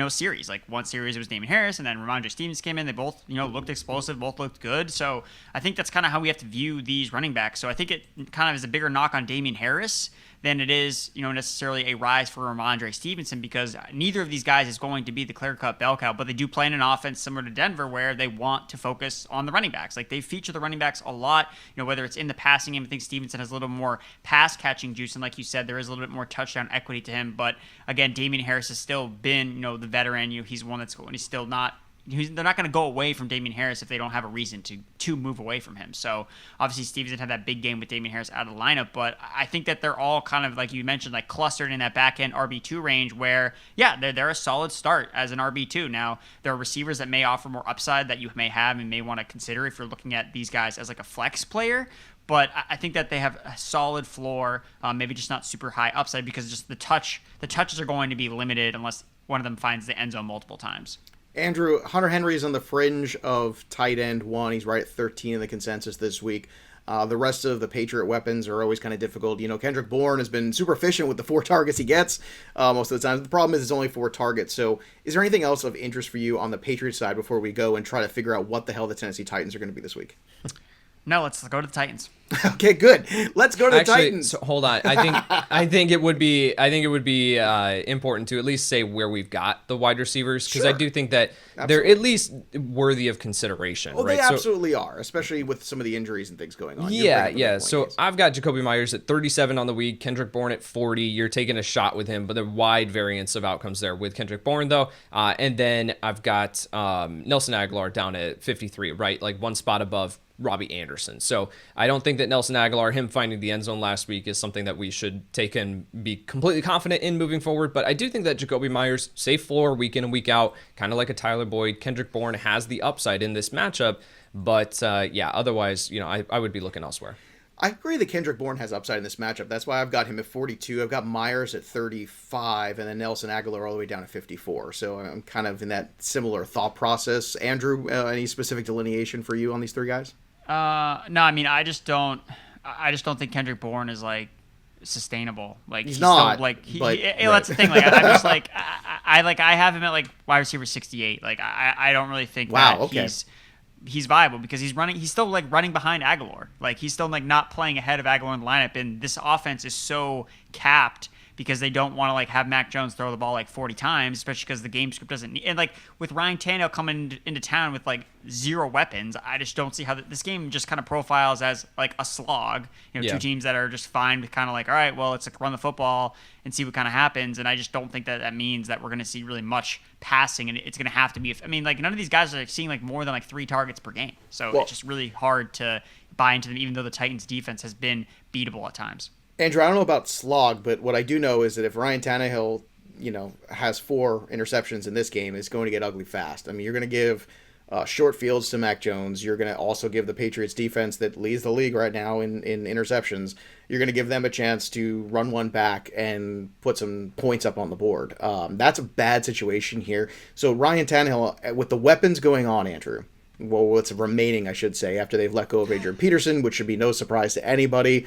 series. Like, one series it was Damien Harris, and then Rhamondre Stevenson came in. They both, looked explosive, both looked good. So I think that's kind of how we have to view these running backs. So I think it kind of is a bigger knock on Damien Harris than it is, necessarily a rise for Rhamondre Stevenson, because neither of these guys is going to be the clear-cut bell cow, but they do play in an offense similar to Denver where they want to focus on the running backs. Like, they feature the running backs a lot, whether it's in the passing game. I think Stevenson has a little more pass-catching juice, and like you said, there is a little bit more touchdown equity to him. But again, Damien Harris has still been, the veteran. He's one that's going. He's still not. They're not going to go away from Damien Harris if they don't have a reason to move away from him. So obviously Stevenson had that big game with Damien Harris out of the lineup, but I think that they're all kind of, like you mentioned, like clustered in that back end RB2 range where, yeah, they're a solid start as an RB2. Now, there are receivers that may offer more upside that you may have and may want to consider if you're looking at these guys as like a flex player. But I think that they have a solid floor, maybe just not super high upside, because just the touches are going to be limited unless one of them finds the end zone multiple times. Andrew, Hunter Henry is on the fringe of tight end 1. He's right at 13 in the consensus this week. The rest of the Patriot weapons are always kind of difficult. Kendrick Bourne has been super efficient with the 4 targets he gets most of the time. The problem is it's only 4 targets. So is there anything else of interest for you on the Patriot side before we go and try to figure out what the hell the Tennessee Titans are going to be this week? No, let's go to the Titans. Okay, good. Let's go to the Titans. So hold on. I think it would be important to at least say where we've got the wide receivers, because I do think that they're at least worthy of consideration. Oh, right? They absolutely are, especially with some of the injuries and things going on. Yeah. So I've got Jacoby Myers at 37 on the week, Kendrick Bourne at 40. You're taking a shot with him, but there are wide variance of outcomes there with Kendrick Bourne, though. And then I've got Nelson Aguilar down at 53, right? Like one spot above Robby Anderson. So I don't think that Nelson Aguilar, him finding the end zone last week, is something that we should take and be completely confident in moving forward. But I do think that Jacoby Myers, safe floor week in and week out, kind of like a Tyler Boyd, Kendrick Bourne has the upside in this matchup. But otherwise, I would be looking elsewhere. I agree that Kendrick Bourne has upside in this matchup. That's why I've got him at 42. I've got Myers at 35, and then Nelson Aguilar all the way down at 54. So I'm kind of in that similar thought process. Andrew, any specific delineation for you on these 3 guys? No, I mean, I just don't think Kendrick Bourne is like sustainable. Like he's not. Still, that's the thing. Like I'm just like I have him at like wide receiver 68. Like I don't really think he's viable because he's still like running behind Aguilar. Like he's still like not playing ahead of Aguilar in the lineup, and this offense is so capped because they don't want to like have Mac Jones throw the ball like 40 times, especially because the game script doesn't need. And like with Ryan Tannehill coming into town with like 0 weapons, I just don't see how this game just kind of profiles as like a slog. 2 teams that are just fine with kind of like, all right, well, let's like run the football and see what kind of happens. And I just don't think that means that we're going to see really much passing, and it's going to have to be. I mean, like none of these guys are seeing like more than like 3 targets per game, so it's just really hard to buy into them, even though the Titans' defense has been beatable at times. Andrew, I don't know about slog, but what I do know is that if Ryan Tannehill, has 4 interceptions in this game, it's going to get ugly fast. I mean, you're going to give short fields to Mac Jones. You're going to also give the Patriots defense that leads the league right now in interceptions. You're going to give them a chance to run one back and put some points up on the board. That's a bad situation here. So Ryan Tannehill, with the weapons going on, Andrew, well, what's remaining, I should say, after they've let go of Adrian Peterson, which should be no surprise to anybody.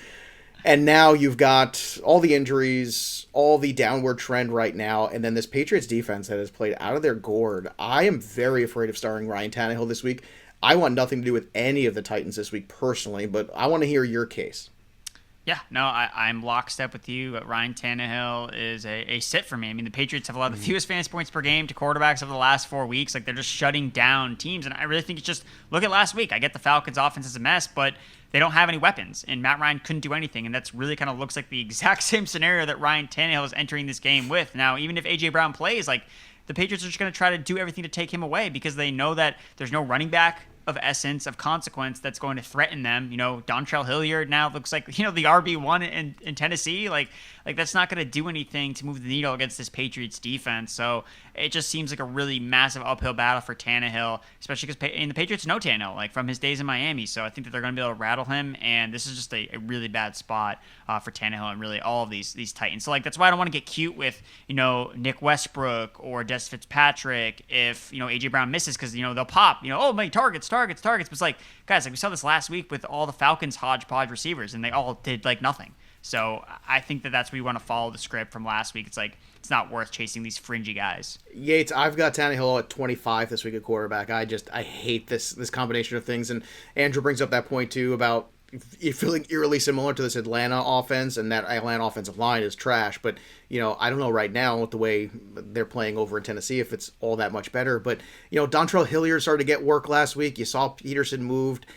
And now you've got all the injuries, all the downward trend right now, and then this Patriots defense that has played out of their gourd. I am very afraid of starting Ryan Tannehill this week. I want nothing to do with any of the Titans this week personally, but I want to hear your case. Yeah, no, I'm lockstep with you. Ryan Tannehill is a sit for me. I mean, the Patriots have allowed the fewest fantasy points per game to quarterbacks over the last 4 weeks. Like, they're just shutting down teams, and I really think it's just, look at last week. I get the Falcons' offense is a mess, but they don't have any weapons, and Matt Ryan couldn't do anything, and that's really kind of looks like the exact same scenario that Ryan Tannehill is entering this game with. Now, even if A.J. Brown plays, like, the Patriots are just going to try to do everything to take him away because they know that there's no running back of essence, of consequence, that's going to threaten them. Dontrell Hilliard now looks like, the RB1 in Tennessee. Like, like that's not going to do anything to move the needle against this Patriots defense. So it just seems like a really massive uphill battle for Tannehill, especially because the Patriots know Tannehill, like from his days in Miami. So I think that they're going to be able to rattle him, and this is just a really bad spot for Tannehill and really all of these Titans. So like that's why I don't want to get cute with Nick Westbrook or Des Fitzpatrick if AJ Brown misses, because they'll pop oh my targets. But it's like, guys, like we saw this last week with all the Falcons hodgepodge receivers, and they all did like nothing. So I think that that's where you want to follow the script from last week. It's like it's not worth chasing these fringy guys. Yates, I've got Tannehill at 25 this week at quarterback. I hate this combination of things, and Andrew brings up that point too about feeling eerily similar to this Atlanta offense, and that Atlanta offensive line is trash. But I don't know right now with the way they're playing over in Tennessee if it's all that much better. But Dontrell Hilliard started to get work last week. You saw Peterson moved.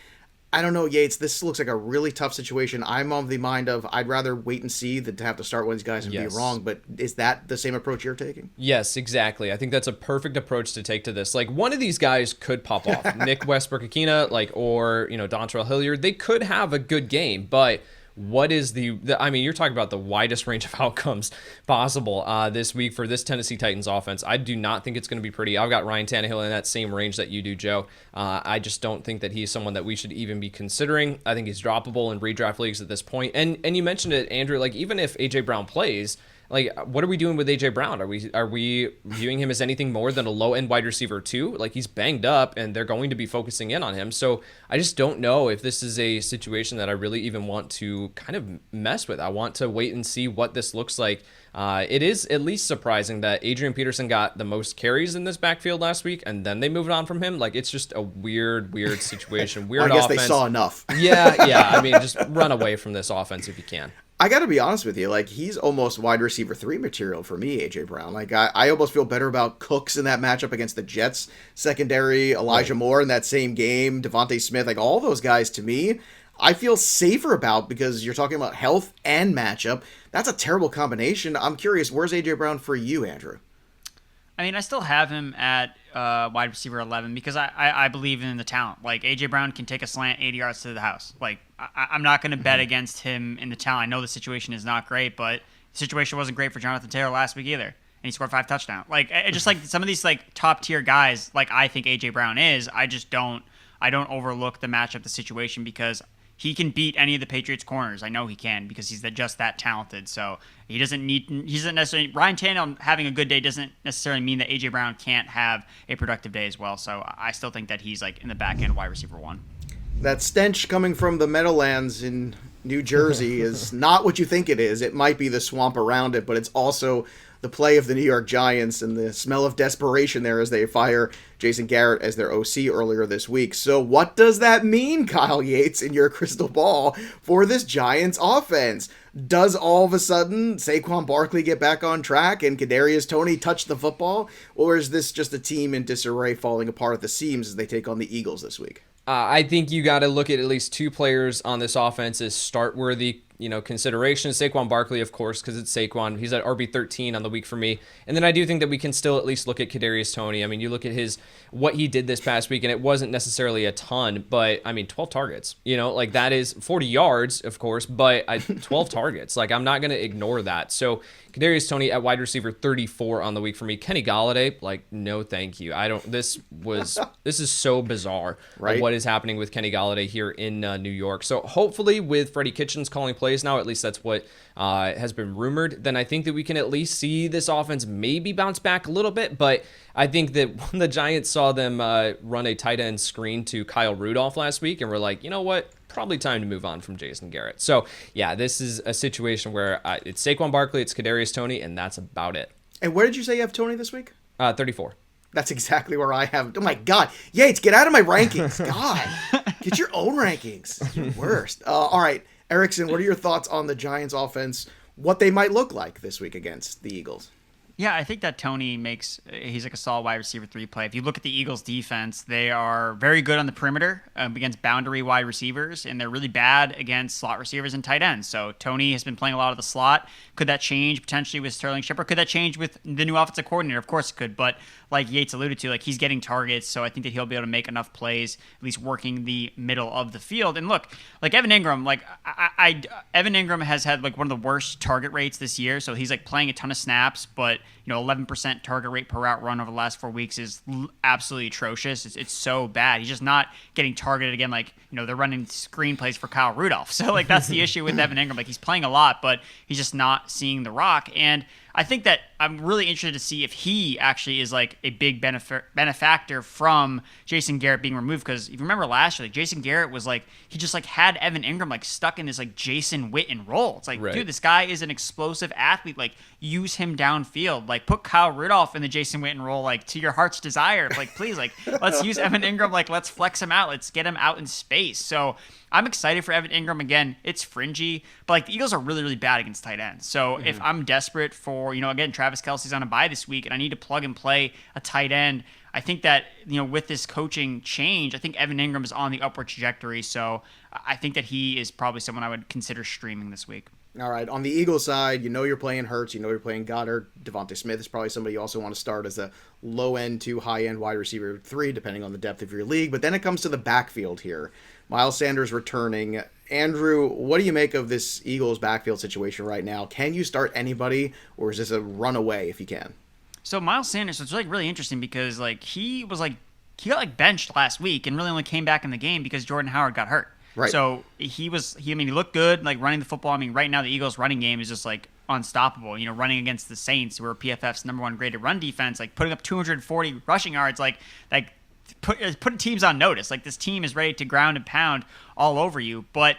I don't know, Yates. This looks like a really tough situation. I'm of the mind of I'd rather wait and see than to have to start one of these guys and be wrong. But is that the same approach you're taking? Yes, exactly. I think that's a perfect approach to take to this. Like, one of these guys could pop off. Nick Westbrook-Ikhine, or Dontrell Hilliard. They could have a good game, but what is I mean, you're talking about the widest range of outcomes possible this week for this Tennessee Titans offense. I do not think it's going to be pretty. I've got Ryan Tannehill in that same range that you do, Joe. I just don't think that he's someone that we should even be considering. I think he's droppable in redraft leagues at this point. And you mentioned it, Andrew, like even if A.J. Brown plays, like, what are we doing with A.J. Brown? Are we viewing him as anything more than a low-end wide receiver too? Like, he's banged up, and they're going to be focusing in on him. So I just don't know if this is a situation that I really even want to kind of mess with. I want to wait and see what this looks like. It is at least surprising that Adrian Peterson got the most carries in this backfield last week, and then they moved on from him. Like, it's just a weird situation. Weird I guess offense. they saw enough. Yeah. I mean, just run away from this offense if you can. I got to be honest with you. Like, he's almost wide receiver 3 material for me, A.J. Brown. Like, I almost feel better about Cooks in that matchup against the Jets secondary, Elijah Moore in that same game, Devontae Smith, like all those guys to me, I feel safer about because you're talking about health and matchup. That's a terrible combination. I'm curious, where's A.J. Brown for you, Andrew? I mean, I still have him at wide receiver 11 because I believe in the talent. Like, A.J. Brown can take a slant 80 yards to the house. Like, I'm not going to bet against him in the talent. I know the situation is not great, but the situation wasn't great for Jonathan Taylor last week either. And he scored 5 touchdowns. Like, just like some of these, like, top-tier guys, like I think A.J. Brown is, I don't overlook the matchup, the situation, because he can beat any of the Patriots corners. I know he can because he's just that talented. So he doesn't necessarily, Ryan Tannehill having a good day doesn't necessarily mean that A.J. Brown can't have a productive day as well. So I still think that he's like in the back end wide receiver 1. That stench coming from the Meadowlands in New Jersey is not what you think it is. It might be the swamp around it, but it's also the play of the New York Giants and the smell of desperation there as they fire Jason Garrett as their OC earlier this week. So what does that mean, Kyle Yates, in your crystal ball for this Giants offense? Does all of a sudden Saquon Barkley get back on track and Kadarius Toney touch the football? Or is this just a team in disarray falling apart at the seams as they take on the Eagles this week? I think you got to look at least 2 players on this offense as start-worthy, considerations. Saquon Barkley, of course, because it's Saquon. He's at RB13 on the week for me. And then I do think that we can still at least look at Kadarius Toney. I mean, you look at what he did this past week, and it wasn't necessarily a ton, but, 12 targets. Like, that is 40 yards, of course, but 12 targets. Like, I'm not going to ignore that. So, Kadarius Toney at wide receiver 34 on the week for me. Kenny Golladay, no thank you. This is so bizarre, right? What is happening with Kenny Golladay here in New York. So hopefully with Freddie Kitchens calling plays now, at least that's what has been rumored, then I think that we can at least see this offense maybe bounce back a little bit. But I think that when the Giants saw them run a tight end screen to Kyle Rudolph last week, and we're like, you know what? Probably time to move on from Jason Garrett. So, yeah, this is a situation where it's Saquon Barkley, it's Kadarius Toney, and that's about it. And where did you say you have Toney this week? 34. That's exactly where I have. Oh, my God. Yates, get out of my rankings. God. Get your own rankings. It's your worst. All right. Erickson, what are your thoughts on the Giants offense, what they might look like this week against the Eagles? Yeah, I think that Toney he's like a solid wide receiver 3 play. If you look at the Eagles defense, they are very good on the perimeter against boundary wide receivers, and they're really bad against slot receivers and tight ends. So Toney has been playing a lot of the slot. Could that change potentially with Sterling Shepard? Could that change with the new offensive coordinator? Of course it could, but like Yates alluded to, like he's getting targets, so I think that he'll be able to make enough plays, at least working the middle of the field. And look, like Evan Engram, like Evan Engram has had like one of the worst target rates this year, so he's like playing a ton of snaps, but 11% target rate per route run over the last 4 weeks is absolutely atrocious. It's so bad. He's just not getting targeted again. Like, they're running screenplays for Kyle Rudolph. So, like, that's the issue with Evan Engram. Like, he's playing a lot, but he's just not seeing the rock. And I think that I'm really interested to see if he actually is like a big benefactor from Jason Garrett being removed. Because if you remember last year, like Jason Garrett was like, he just like had Evan Engram like stuck in this like Jason Witten role. It's like, right. Dude, this guy is an explosive athlete. Like, use him downfield. Like, put Kyle Rudolph in the Jason Witten role, like to your heart's desire. Like, please, like let's use Evan Engram. Like, let's flex him out. Let's get him out in space. So I'm excited for Evan Engram. Again, it's fringy, but like the Eagles are really, really bad against tight ends. So if I'm desperate for, again, Travis Kelce's on a bye this week and I need to plug and play a tight end, I think that, with this coaching change, I think Evan Engram is on the upward trajectory. So I think that he is probably someone I would consider streaming this week. All right. On the Eagles side, you're playing Hurts, you're playing Goddard. Devontae Smith is probably somebody you also want to start as a low-end to high-end wide receiver 3, depending on the depth of your league. But then it comes to the backfield here. Myles Sanders returning. Andrew, what do you make of this Eagles backfield situation right now? Can you start anybody, or is this a runaway if you can? So Myles Sanders was like really interesting because like he got benched last week and really only came back in the game because Jordan Howard got hurt. Right. So he looked good, like running the football. I mean, right now the Eagles running game is just like unstoppable. Running against the Saints, who are PFF's #1 graded run defense, like putting up 240 rushing yards, like putting teams on notice. Like, this team is ready to ground and pound all over you. But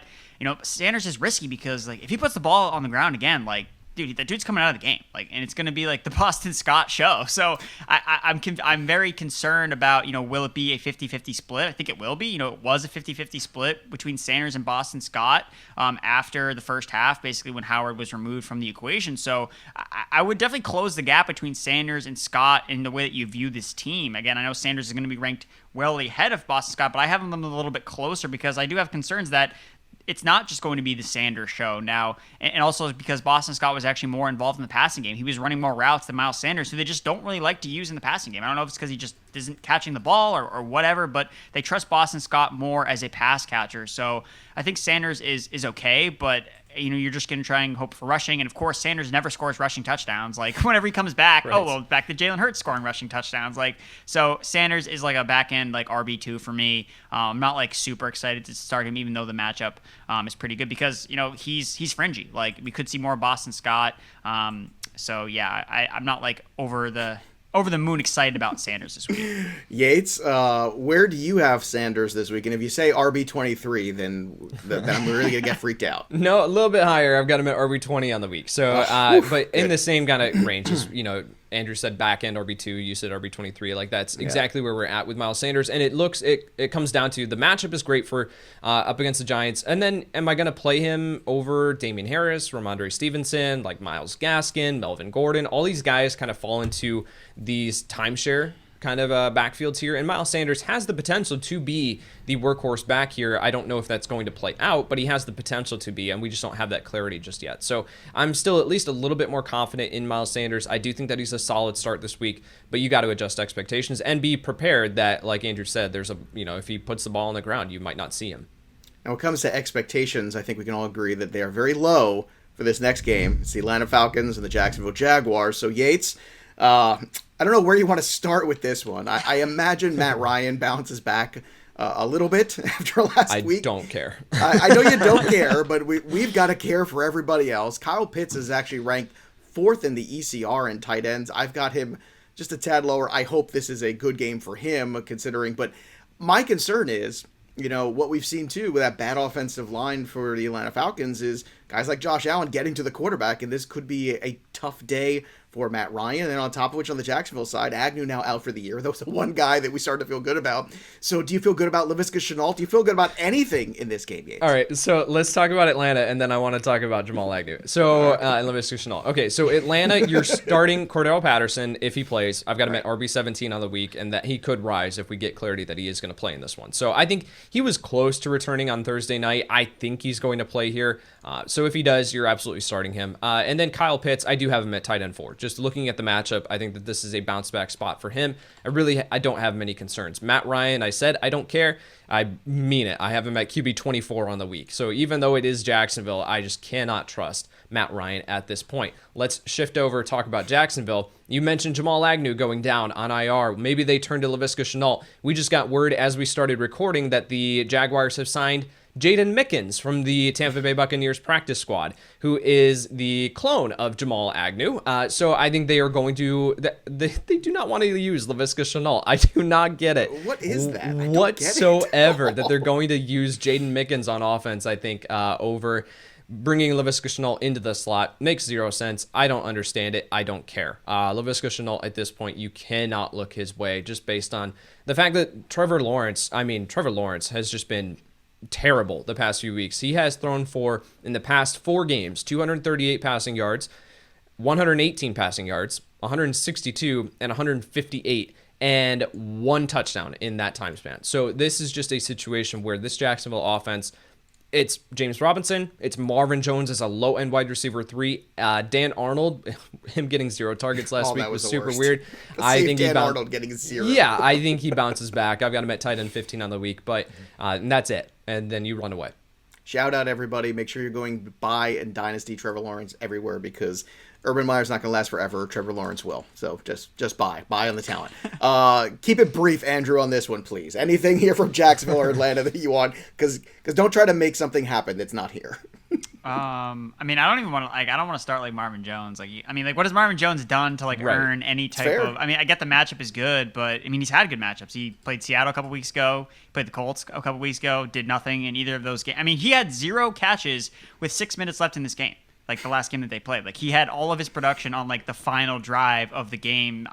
Sanders is risky because like if he puts the ball on the ground again, like, dude, that dude's coming out of the game, like, and it's going to be like the Boston Scott show. So I'm very concerned about, will it be a 50-50 split? I think it will be. It was a 50-50 split between Sanders and Boston Scott after the first half, basically when Howard was removed from the equation. So I would definitely close the gap between Sanders and Scott in the way that you view this team. Again, I know Sanders is going to be ranked well ahead of Boston Scott, but I have them a little bit closer because I do have concerns that it's not just going to be the Sanders show now, and also because Boston Scott was actually more involved in the passing game. He was running more routes than Myles Sanders, who they just don't really like to use in the passing game. I don't know if it's because he just isn't catching the ball or whatever, but they trust Boston Scott more as a pass catcher. So I think Sanders is okay, but you're just going to try and hope for rushing. And of course, Sanders never scores rushing touchdowns. Like, whenever he comes back, right. Back to Jalen Hurts scoring rushing touchdowns. Like, so Sanders is like a back end, like RB2 for me. I'm not like super excited to start him, even though the matchup is pretty good because, he's fringy. Like, we could see more Boston Scott. So yeah, I'm not like over the moon excited about Sanders this week. Yates, where do you have Sanders this week? And if you say RB23, then I'm really going to get freaked out. No, a little bit higher. I've got him at RB20 on the week. So, but in the same kind of range, as, Andrew said back end RB2, you said RB23. Like, that's exactly where we're at with Myles Sanders. And it comes down to the matchup is great for up against the Giants. And then am I going to play him over Damien Harris, Rhamondre Stevenson, like Myles Gaskin, Melvin Gordon? All these guys kind of fall into these timeshare kind of backfields here, and Myles Sanders has the potential to be the workhorse back here. I don't know if that's going to play out, but he has the potential to be, and we just don't have that clarity just yet. So I'm still at least a little bit more confident in Myles Sanders. I do think that he's a solid start this week, but you got to adjust expectations and be prepared that, like Andrew said, there's if he puts the ball on the ground, you might not see him. And when it comes to expectations, I think we can all agree that they are very low for this next game. It's the Atlanta Falcons and the Jacksonville Jaguars. So Yates, I don't know where you want to start with this one. I imagine Matt Ryan bounces back a little bit after last week. I don't care. I know you don't care, but we've got to care for everybody else. Kyle Pitts is actually ranked 4th in the ECR in tight ends. I've got him just a tad lower. I hope this is a good game for him, considering. But my concern is, what we've seen too with that bad offensive line for the Atlanta Falcons is guys like Josh Allen getting to the quarterback, and this could be a tough day for Matt Ryan. And on top of which, on the Jacksonville side, Agnew now out for the year. That was the one guy that we started to feel good about. So do you feel good about Laviska Shenault? Do you feel good about anything in this game, Yates? All right, so let's talk about Atlanta, and then I want to talk about Jamal Agnew. So, and Laviska Shenault. Okay, so Atlanta, you're starting Cordarrelle Patterson if he plays. I've got him at RB17 on the week, and that he could rise if we get clarity that he is going to play in this one. So I think he was close to returning on Thursday night. I think he's going to play here. So if he does, you're absolutely starting him. And then Kyle Pitts, I do have him at tight end 4. Just looking at the matchup, I think that this is a bounce back spot for him. I don't have many concerns. Matt Ryan, I said I don't care. I mean it. I have him at QB 24 on the week. So even though it is Jacksonville, I just cannot trust Matt Ryan at this point. Let's shift over, talk about Jacksonville. You mentioned Jamal Agnew going down on IR. Maybe they turn to Laviska Shenault. We just got word as we started recording that the Jaguars have signed Jaden Mickens from the Tampa Bay Buccaneers practice squad, who is the clone of Jamal Agnew. So I think they are going to... They do not want to use Laviska Shenault. I do not get it. What is that? Whatsoever that they're going to use Jaden Mickens on offense, I think, over bringing Laviska Shenault into the slot. Makes zero sense. I don't understand it. I don't care. Laviska Shenault at this point, you cannot look his way just based on the fact that Trevor Lawrence has just been terrible the past few weeks. He has thrown for, in the past 4 games, 238 passing yards, 118 passing yards, 162, and 158, and 1 touchdown in that time span. So this is just a situation where this Jacksonville offense, it's James Robinson, it's Marvin Jones as a low-end wide receiver 3. Dan Arnold, him getting 0 targets last week was super weird. I think Dan Arnold getting 0. Yeah, I think he bounces back. I've got him at tight end 15 on the week, but and that's it. And then you run away. Shout out everybody. Make sure you're going buy and dynasty Trevor Lawrence everywhere, because Urban Meyer's not going to last forever. Trevor Lawrence will. So just buy on the talent. Keep it brief, Andrew, on this one, please. Anything here from Jacksonville or Atlanta that you want? Because don't try to make something happen that's not here. I mean, I don't even want to I don't want to start like Marvin Jones. What has Marvin Jones done to earn any type of? I mean, I get the matchup is good, but I mean, he's had good matchups. He played Seattle a couple weeks ago, played the Colts a couple weeks ago, did nothing in either of those games. I mean, he had 0 catches with 6 minutes left in this game. The last game that they played. He had all of his production on the final drive of the game.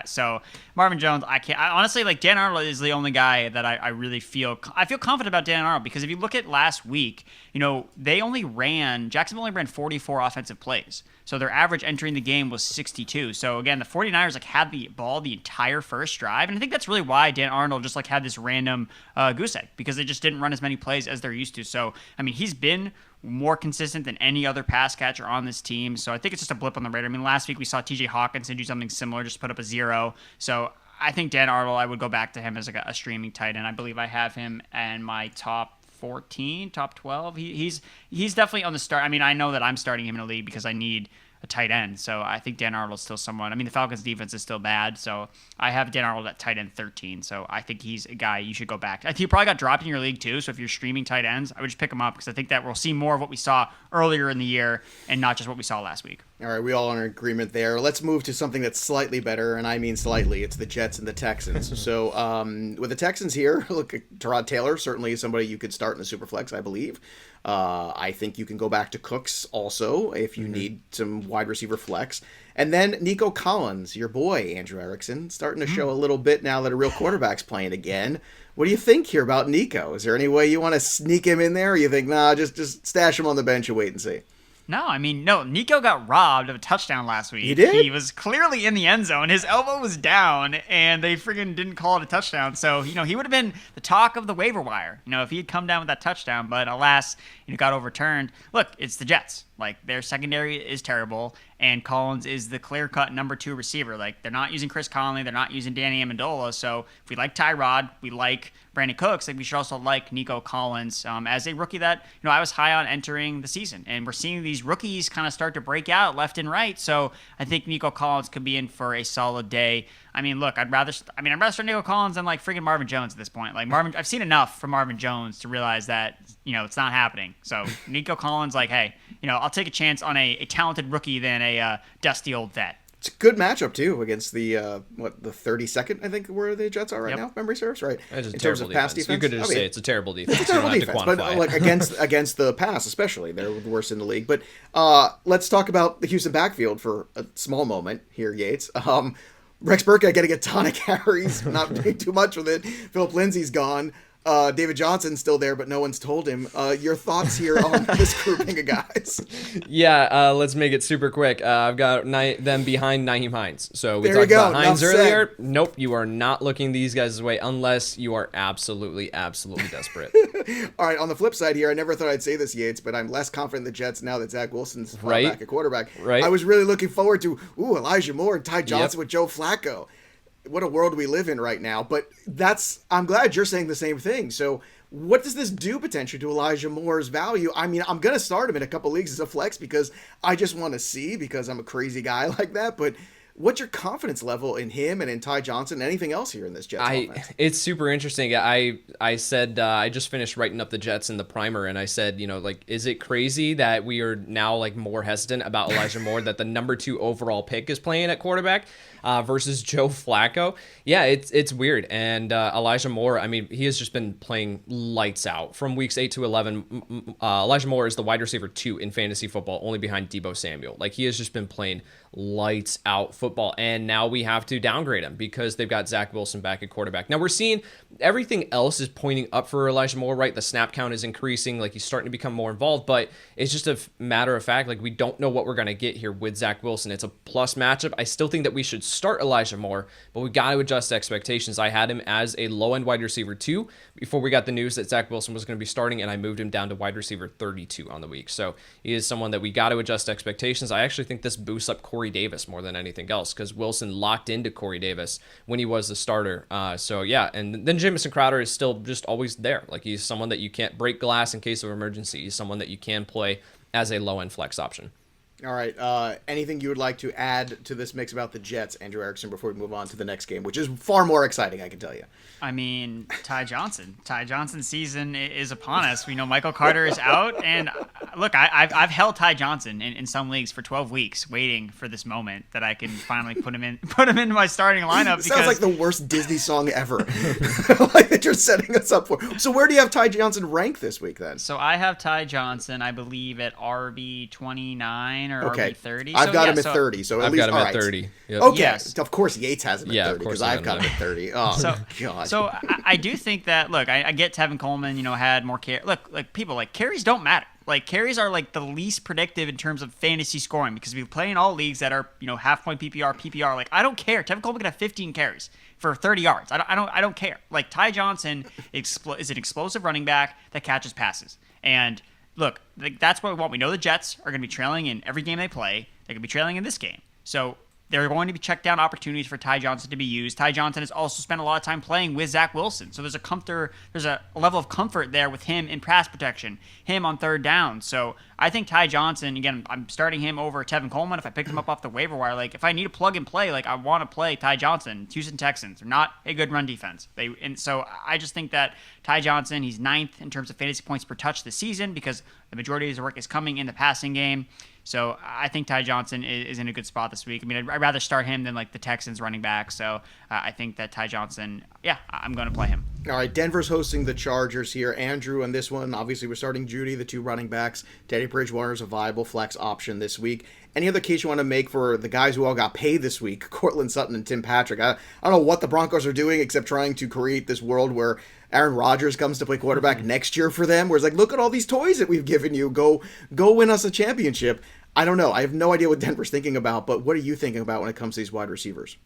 So Marvin Jones, honestly, Dan Arnold is the only guy that I really feel confident about. Dan Arnold, because if you look at last week, Jacksonville only ran 44 offensive plays. So their average entering the game was 62. So again, the 49ers had the ball the entire first drive. And I think that's really why Dan Arnold just had this random goose egg, because they just didn't run as many plays as they're used to. So, I mean, he's been more consistent than any other pass catcher on this team. So I think it's just a blip on the radar. I mean, last week we saw TJ Hawkinson do something similar, just put up a 0. So I think Dan Arnold, I would go back to him as a streaming tight end. I believe I have him in my top 14, top 12. He's definitely on the start. I mean, I know that I'm starting him in a league because I need a tight end. So I think Dan Arnold's still someone. I mean, the Falcons defense is still bad, so I have Dan Arnold at tight end 13. So I think he's a guy you should go back. I think he probably got dropped in your league too. So if you're streaming tight ends, I would just pick him up, because I think that we'll see more of what we saw earlier in the year and not just what we saw last week. All right, we all are in agreement there. Let's move to something that's slightly better, and I mean slightly. It's the Jets and the Texans. So with the Texans here, look, Tyrod Taylor certainly is somebody you could start in the Superflex, I believe. I think you can go back to Cooks also if you need some wide receiver flex. And then Nico Collins, your boy, Andrew Erickson, starting to show a little bit now that a real quarterback's playing again. What do you think here about Nico? Is there any way you want to sneak him in there, or you think, nah, just stash him on the bench and wait and see? No, Nico got robbed of a touchdown last week. He did? He was clearly in the end zone. His elbow was down, and they friggin' didn't call it a touchdown. So, he would have been the talk of the waiver wire, if he had come down with that touchdown. But alas, got overturned. Look, it's the Jets. Their secondary is terrible, and Collins is the clear-cut number 2 receiver. They're not using Chris Conley. They're not using Danny Amendola. So if we like Tyrod, we like Brandon Cooks, we should also like Nico Collins as a rookie that, I was high on entering the season. And we're seeing these rookies kind of start to break out left and right. So I think Nico Collins could be in for a solid day. I mean, look, I'd rather start Nico Collins than friggin' Marvin Jones at this point. I've seen enough from Marvin Jones to realize that, it's not happening. So Nico Collins, hey, I'll take a chance on a talented rookie than a dusty old vet. It's a good matchup too against the the 32nd, I think, where the Jets are right now. If memory serves right. It's in terms of pass defense. You could just say it's a terrible defense. It's a terrible defense, but like against the pass, especially, they're the worst in the league. But let's talk about the Houston backfield for a small moment here, Yates. Rex Burkhead getting a ton of carries, not doing too much with it. Philip Lindsay's gone. David Johnson's still there, but no one's told him. Your thoughts here on this grouping of guys? Yeah, let's make it super quick. I've got them behind Nyheim Hines. So we there talked about Hines Enough earlier. said. Nope, you are not looking these guys' way unless you are absolutely desperate. All right, on the flip side here, I never thought I'd say this, Yates, but I'm less confident in the Jets now that Zach Wilson's back at quarterback. Right. I was really looking forward to, Elijah Moore and Ty Johnson with Joe Flacco. What a world we live in right now. But I'm glad you're saying the same thing. So what does this do potentially to Elijah Moore's value? I mean, I'm going to start him in a couple leagues as a flex because I just want to see, because I'm a crazy guy like that. But what's your confidence level in him and in Ty Johnson and anything else here in this Jets offense? It's super interesting. I said I just finished writing up the Jets in the primer, and I said, is it crazy that we are now more hesitant about Elijah Moore, that the number 2 overall pick is playing at quarterback versus Joe Flacco? Yeah, it's weird. And Elijah Moore, I mean, he has just been playing lights out from weeks 8 to 11. Elijah Moore is the wide receiver 2 in fantasy football, only behind Deebo Samuel. He has just been playing lights out football, and now we have to downgrade him because they've got Zach Wilson back at quarterback. Now we're seeing everything else is pointing up for Elijah Moore, right? The snap count is increasing, he's starting to become more involved, but it's just a matter of fact, we don't know what we're going to get here with Zach Wilson. It's a plus matchup. I still think that we should start Elijah Moore, but we got to adjust expectations. I had him as a low-end wide receiver 2 before we got the news that Zach Wilson was going to be starting, and I moved him down to wide receiver 32 on the week. So he is someone that we got to adjust expectations. I actually think this boosts up Corey Davis more than anything else because Wilson locked into Corey Davis when he was the starter. So yeah, and then Jamison Crowder is still just always there. He's someone that you can't break glass in case of emergency. He's someone that you can play as a low-end flex option. All right. Anything you would like to add to this mix about the Jets, Andrew Erickson, before we move on to the next game, which is far more exciting, I can tell you. I mean, Ty Johnson's season is upon us. We know Michael Carter is out, and look, I've held Ty Johnson in some leagues for 12 weeks, waiting for this moment that I can finally put him into my starting lineup. Sounds like the worst Disney song ever, that you're setting us up for. So where do you have Ty Johnson ranked this week then? So I have Ty Johnson, I believe, at RB 29 or RB 30. I've got him at 30. So I've got him at 30. Yep. Okay. Yes. Of course, Yates has him at 30 because I've got him at 30. Oh, God. So I do think that, look, I get Tevin Coleman, had more carries. Look, people, carries don't matter. Carries are the least predictive in terms of fantasy scoring because we play in all leagues that are, half point PPR. I don't care. Tevin Coleman could have 15 carries for 30 yards. I don't care. Ty Johnson is an explosive running back that catches passes. And look, that's what we want. We know the Jets are going to be trailing in every game they play. They're going to be trailing in this game. So there are going to be check down opportunities for Ty Johnson to be used. Ty Johnson has also spent a lot of time playing with Zach Wilson. So there's a level of comfort there with him in pass protection, him on third down. So I think Ty Johnson, again, I'm starting him over Tevin Coleman. If I picked him up off the waiver wire, if I need to plug and play, I want to play Ty Johnson. Houston Texans are not a good run defense. And so I just think that Ty Johnson, he's 9th in terms of fantasy points per touch this season because the majority of his work is coming in the passing game. So I think Ty Johnson is in a good spot this week. I mean, I'd rather start him than the Texans running back. So I think that Ty Johnson, I'm going to play him. All right, Denver's hosting the Chargers here. Andrew, on this one, obviously we're starting Judy, the 2 running backs. Teddy Bridgewater's a viable flex option this week. Any other case you want to make for the guys who all got paid this week, Cortland Sutton and Tim Patrick? I don't know what the Broncos are doing except trying to create this world where Aaron Rodgers comes to play quarterback next year for them, where it's look at all these toys that we've given you. Go win us a championship. I don't know. I have no idea what Denver's thinking about, but what are you thinking about when it comes to these wide receivers?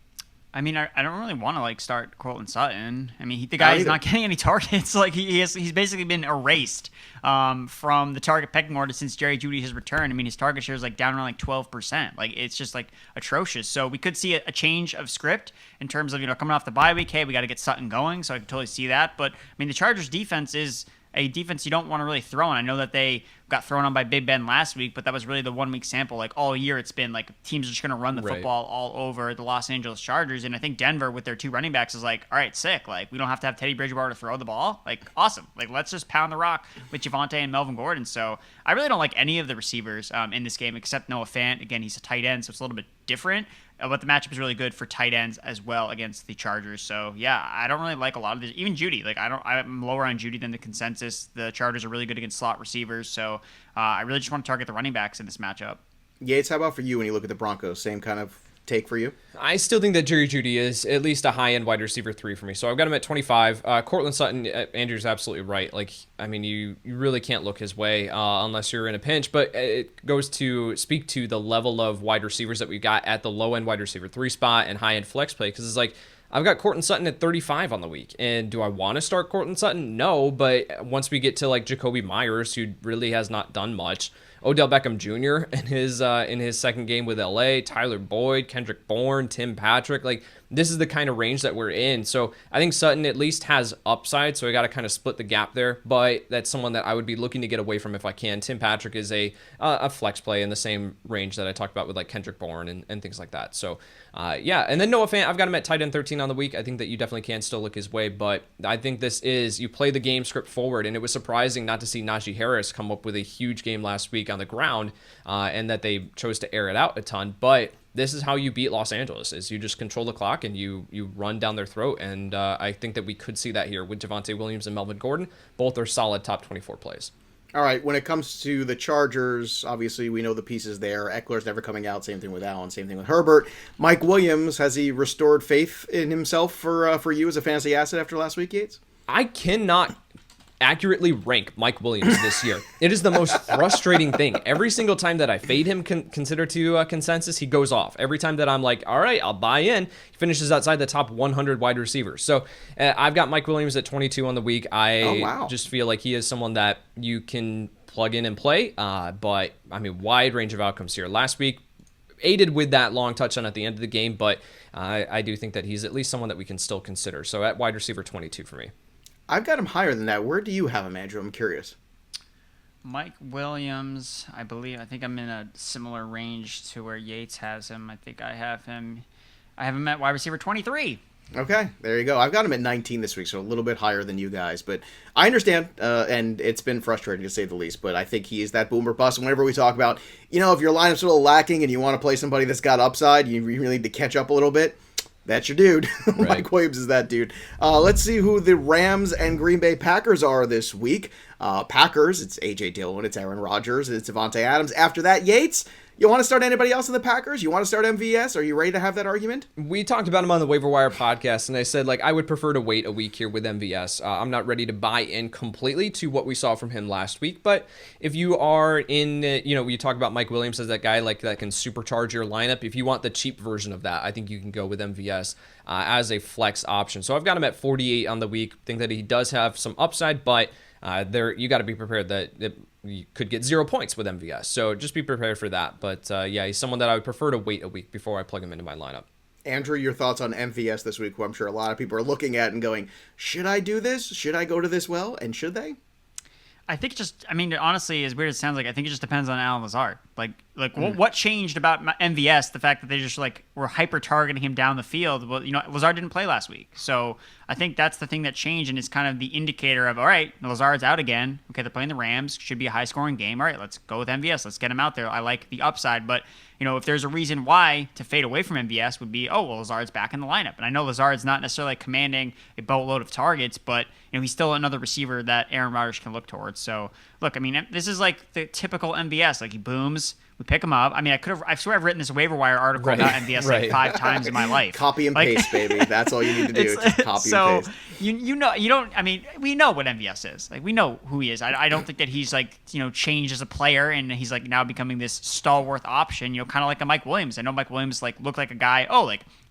I mean, I don't really want to start Cortland Sutton. I mean, the guy is not getting any targets. He's basically been erased from the target pecking order since Jerry Jeudy has returned. I mean, his target share is down around 12%. It's just atrocious. So we could see a change of script in terms of coming off the bye week. Hey, we got to get Sutton going. So I can totally see that. But I mean, the Chargers defense is a defense you don't want to really throw in. I know that they got thrown on by Big Ben last week, but that was really the 1 week sample. Like all year, it's been like teams are just going to run the football all over the Los Angeles Chargers. And I think Denver with their 2 running backs is like, all right, sick. Like we don't have to have Teddy Bridgewater to throw the ball. Like awesome. Like let's just pound the rock with Javonte and Melvin Gordon. So I really don't like any of the receivers in this game except Noah Fant. Again, he's a tight end, so it's a little bit different. But the matchup is really good for tight ends as well against the Chargers. So yeah, I don't really like a lot of this. Even Judy, like I'm lower on Judy than the consensus. The Chargers are really good against slot receivers. So I really just want to target the running backs in this matchup. Yates, how about for you when you look at the Broncos? Same kind of take for you? I still think that Jerry Jeudy is at least a high-end wide receiver 3 for me. So I've got him at 25. Cortland Sutton, Andrew's absolutely right. Like, I mean, you really can't look his way unless you're in a pinch. But it goes to speak to the level of wide receivers that we've got at the low-end wide receiver 3 spot and high-end flex play. Because it's like, I've got Cortland Sutton at 35 on the week. And do I want to start Cortland Sutton? No. But once we get to, like, Jacoby Myers, who really has not done much, Odell Beckham Jr. in his second game with LA, Tyler Boyd, Kendrick Bourne, Tim Patrick, like this is the kind of range that we're in. So I think Sutton at least has upside, so I got to kind of split the gap there, but that's someone that I would be looking to get away from if I can. Tim Patrick is a flex play in the same range that I talked about with like Kendrick Bourne and things like that. So yeah, and then Noah Fant, I've got him at tight end 13 on the week. I think that you definitely can still look his way, but I think this is, you play the game script forward, and it was surprising not to see Najee Harris come up with a huge game last week on the ground, and that they chose to air it out a ton, but this is how you beat Los Angeles, is you just control the clock and you run down their throat. And I think that we could see that here with Javonte Williams and Melvin Gordon. Both are solid top 24 plays. All right, when it comes to the Chargers, obviously we know the pieces there. Eckler's never coming out. Same thing with Allen. Same thing with Herbert. Mike Williams, has he restored faith in himself for you as a fantasy asset after last week, Yates? I cannot accurately rank Mike Williams this year. It is the most frustrating thing. Every single time that I fade him, consider to consensus, he goes off. Every time that I'm like, all right, I'll buy in, he finishes outside the top 100 wide receivers. So I've got Mike Williams at 22 on the week. I just feel like he is someone that you can plug in and play. But I mean, wide range of outcomes here. Last week, aided with that long touchdown at the end of the game, but I do think that he's at least someone that we can still consider. So at wide receiver 22 for me. I've got him higher than that. Where do you have him, Andrew? I'm curious. Mike Williams, I think I'm in a similar range to where Yates has him. I have him at wide receiver 23. Okay, there you go. I've got him at 19 this week, so a little bit higher than you guys. But I understand, and it's been frustrating to say the least, but I think he is that boomer bust. And whenever we talk about, if your lineup's a little lacking and you want to play somebody that's got upside, you really need to catch up a little bit. That's your dude. Right. Mike Williams is that dude. Let's see who the Rams and Green Bay Packers are this week. Packers, it's A.J. Dillon, it's Aaron Rodgers, it's Devontae Adams. After that, Yates, you want to start anybody else in the Packers? You want to start MVS? Are you ready to have that argument? We talked about him on the Waiver Wire podcast, and I said, I would prefer to wait a week here with MVS. I'm not ready to buy in completely to what we saw from him last week, but if you are in, you talk about Mike Williams as that guy that can supercharge your lineup. If you want the cheap version of that, I think you can go with MVS as a flex option. So I've got him at 48 on the week. Think that he does have some upside, but you got to be prepared that you could get 0 points with MVS. So just be prepared for that. But yeah, he's someone that I would prefer to wait a week before I plug him into my lineup. Andrew, your thoughts on MVS this week, who I'm sure a lot of people are looking at and going, should I do this? Should I go to this well? And should they? I think honestly, as weird as it sounds, I think it just depends on Allen Lazard. What changed about MVS? The fact that they just were hyper targeting him down the field. Well, Lazard didn't play last week, so I think that's the thing that changed, and it's kind of the indicator of, all right, Lazard's out again. Okay, they're playing the Rams. Should be a high scoring game. All right, let's go with MVS. Let's get him out there. I like the upside, but if there's a reason why to fade away from MVS would be, Lazard's back in the lineup, and I know Lazard's not necessarily commanding a boatload of targets, but he's still another receiver that Aaron Rodgers can look towards. So look, this is the typical MVS. He booms. We pick him up. I swear I've written this waiver wire article about MVS 5 times in my life. Copy and paste, baby. That's all you need to do. Just copy and paste. We know what MVS is. We know who he is. I don't think that he's changed as a player and he's now becoming this stalwart option, kind of like a Mike Williams. I know Mike Williams looked like a guy,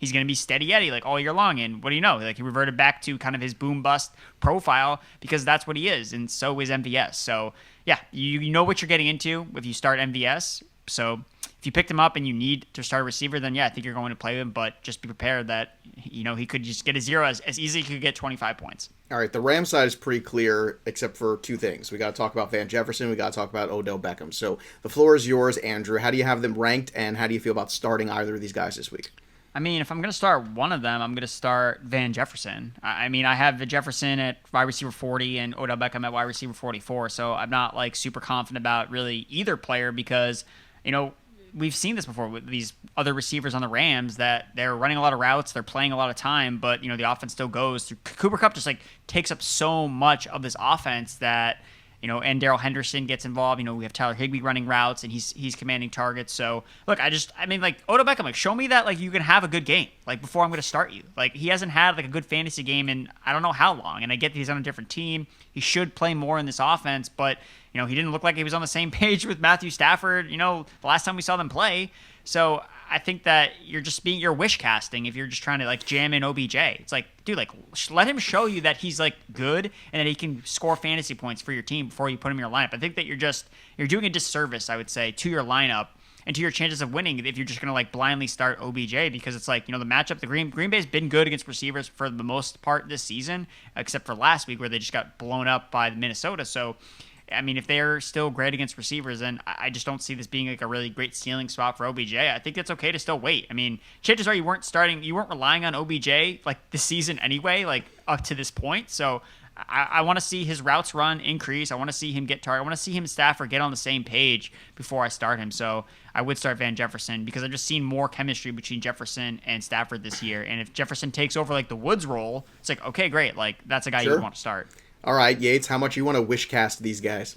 he's going to be steady Eddie all year long, and what do you know? He reverted back to kind of his boom bust profile because that's what he is, and so is MVS. So yeah, you know what you're getting into if you start MVS. So if you picked him up and you need to start a receiver, then yeah, I think you're going to play him, but just be prepared that, he could just get a 0 as easily as he could get 25 points. All right, the Rams side is pretty clear, except for two things. We got to talk about Van Jefferson. We got to talk about Odell Beckham. So the floor is yours, Andrew. How do you have them ranked, and how do you feel about starting either of these guys this week? I mean, if I'm going to start one of them, I'm going to start Van Jefferson. I mean, I have Jefferson at wide receiver 40 and Odell Beckham at wide receiver 44, so I'm not super confident about really either player because, we've seen this before with these other receivers on the Rams that they're running a lot of routes, they're playing a lot of time, but the offense still goes through. Cooper Kupp just takes up so much of this offense that and Darrell Henderson gets involved. We have Tyler Higbee running routes and he's commanding targets. So look, Odell Beckham, show me that you can have a good game before I'm going to start you. He hasn't had a good fantasy game in I don't know how long, and I get that he's on a different team. He should play more in this offense, but he didn't look like he was on the same page with Matthew Stafford, the last time we saw them play. So I think that you're wish casting if you're just trying to jam in OBJ. It's dude, let him show you that he's good and that he can score fantasy points for your team before you put him in your lineup. I think that you're doing a disservice, I would say, to your lineup and to your chances of winning if you're just going to blindly start OBJ, because it's the matchup, the Green Bay's been good against receivers for the most part this season, except for last week where they just got blown up by Minnesota. So I mean, if they're still great against receivers, then I just don't see this being a really great ceiling spot for OBJ. I think it's okay to still wait. I mean, chances are you weren't relying on OBJ this season anyway, up to this point. So I want to see his routes run increase. I want to see him get target. I want to see him and Stafford get on the same page before I start him. So I would start Van Jefferson because I've just seen more chemistry between Jefferson and Stafford this year. And if Jefferson takes over the Woods role, it's okay, great. That's a guy you would want to start. All right, Yates, how much you want to wish cast these guys?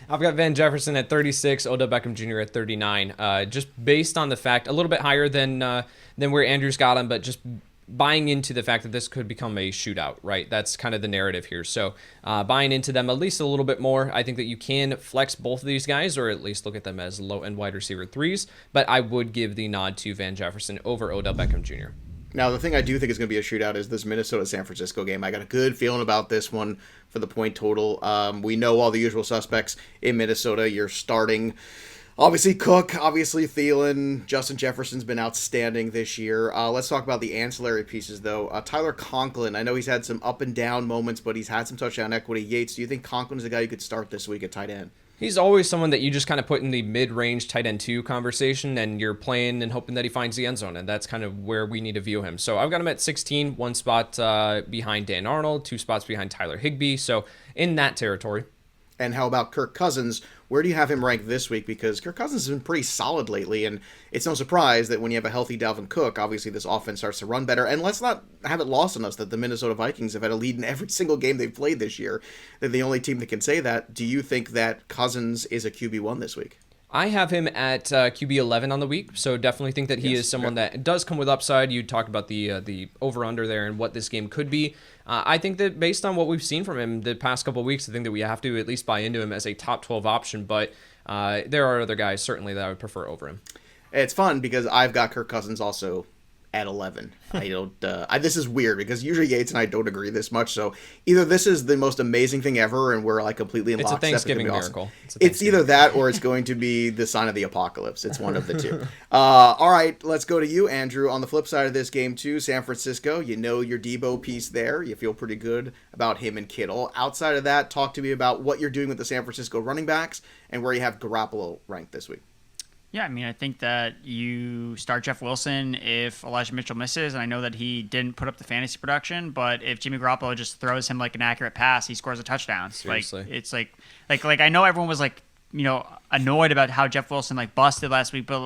I've got Van Jefferson at 36, Odell Beckham Jr. at 39. Just based on the fact, a little bit higher than where Andrew's got him, but just buying into the fact that this could become a shootout, right? That's kind of the narrative here. So buying into them at least a little bit more. I think that you can flex both of these guys, or at least look at them as low-end wide receiver 3s, but I would give the nod to Van Jefferson over Odell Beckham Jr. Now, the thing I do think is going to be a shootout is this Minnesota-San Francisco game. I got a good feeling about this one for the point total. We know all the usual suspects in Minnesota. You're starting, obviously, Cook, obviously Thielen. Justin Jefferson's been outstanding this year. Let's talk about the ancillary pieces, though. Tyler Conklin, I know he's had some up and down moments, but he's had some touchdown equity. Yates, do you think Conklin is a guy you could start this week at tight end? He's always someone that you just kind of put in the mid-range tight end 2 conversation, and you're playing and hoping that he finds the end zone, and that's kind of where we need to view him. So I've got him at 16, 1 spot behind Dan Arnold, 2 spots behind Tyler Higbee, so in that territory. And how about Kirk Cousins? Where do you have him ranked this week? Because Kirk Cousins has been pretty solid lately, and it's no surprise that when you have a healthy Dalvin Cook, obviously this offense starts to run better. And let's not have it lost on us that the Minnesota Vikings have had a lead in every single game they've played this year. They're the only team that can say that. Do you think that Cousins is a QB1 this week? I have him at QB 11 on the week, so definitely think that he is someone that does come with upside. You talked about the over-under there and what this game could be. I think that based on what we've seen from him the past couple of weeks, I think that we have to at least buy into him as a top 12 option, but there are other guys certainly that I would prefer over him. It's fun because I've got Kirk Cousins also at 11. I don't. This is weird because usually Yates and I don't agree this much. So either this is the most amazing thing ever, and we're completely in lockstep. It's a Thanksgiving miracle. It's either that or it's going to be the sign of the apocalypse. It's one of the two. All right, let's go to you, Andrew. On the flip side of this game too, San Francisco. You know your Debo piece there. You feel pretty good about him and Kittle. Outside of that, talk to me about what you're doing with the San Francisco running backs and where you have Garoppolo ranked this week. Yeah, I mean, I think that you start Jeff Wilson if Elijah Mitchell misses, and I know that he didn't put up the fantasy production, but if Jimmy Garoppolo just throws him an accurate pass, he scores a touchdown. Seriously. It's like I know everyone was annoyed about how Jeff Wilson busted last week, but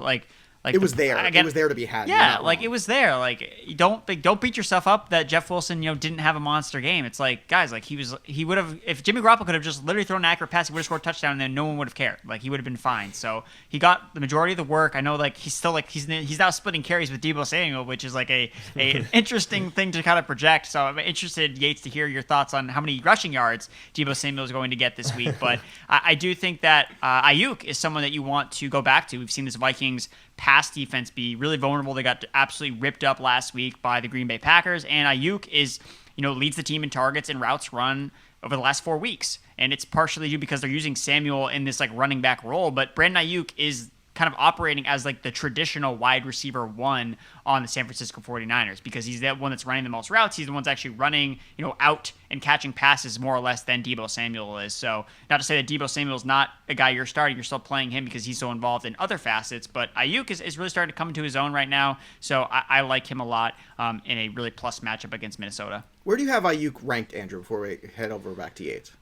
it was there. It was there to be had. Yeah, it was there. Don't beat yourself up that Jeff Wilson, didn't have a monster game. It's guys, he would have, if Jimmy Garoppolo could have just literally thrown an accurate pass, he would have scored a touchdown, and then no one would have cared. He would have been fine. So he got the majority of the work. I know, he's still he's now splitting carries with Deebo Samuel, which is a interesting thing to kind of project. So I'm interested, Yates, to hear your thoughts on how many rushing yards Deebo Samuel is going to get this week. But I do think that Ayuk is someone that you want to go back to. We've seen this Vikings pass defense be really vulnerable. They got absolutely ripped up last week by the Green Bay Packers, and Ayuk is, leads the team in targets and routes run over the last 4 weeks. And it's partially due because they're using Samuel in this running back role, but Brandon Ayuk is kind of operating as like the traditional wide receiver one on the San Francisco 49ers, because he's the one that's running the most routes. He's the one that's actually running, out and catching passes more or less than Deebo Samuel is. So not to say that Deebo Samuel is not a guy you're starting, you're still playing him because he's so involved in other facets, but Ayuk is really starting to come into his own right now. So I like him a lot in a really plus matchup against Minnesota. Where do you have Ayuk ranked, Andrew, before we head over back to Yates?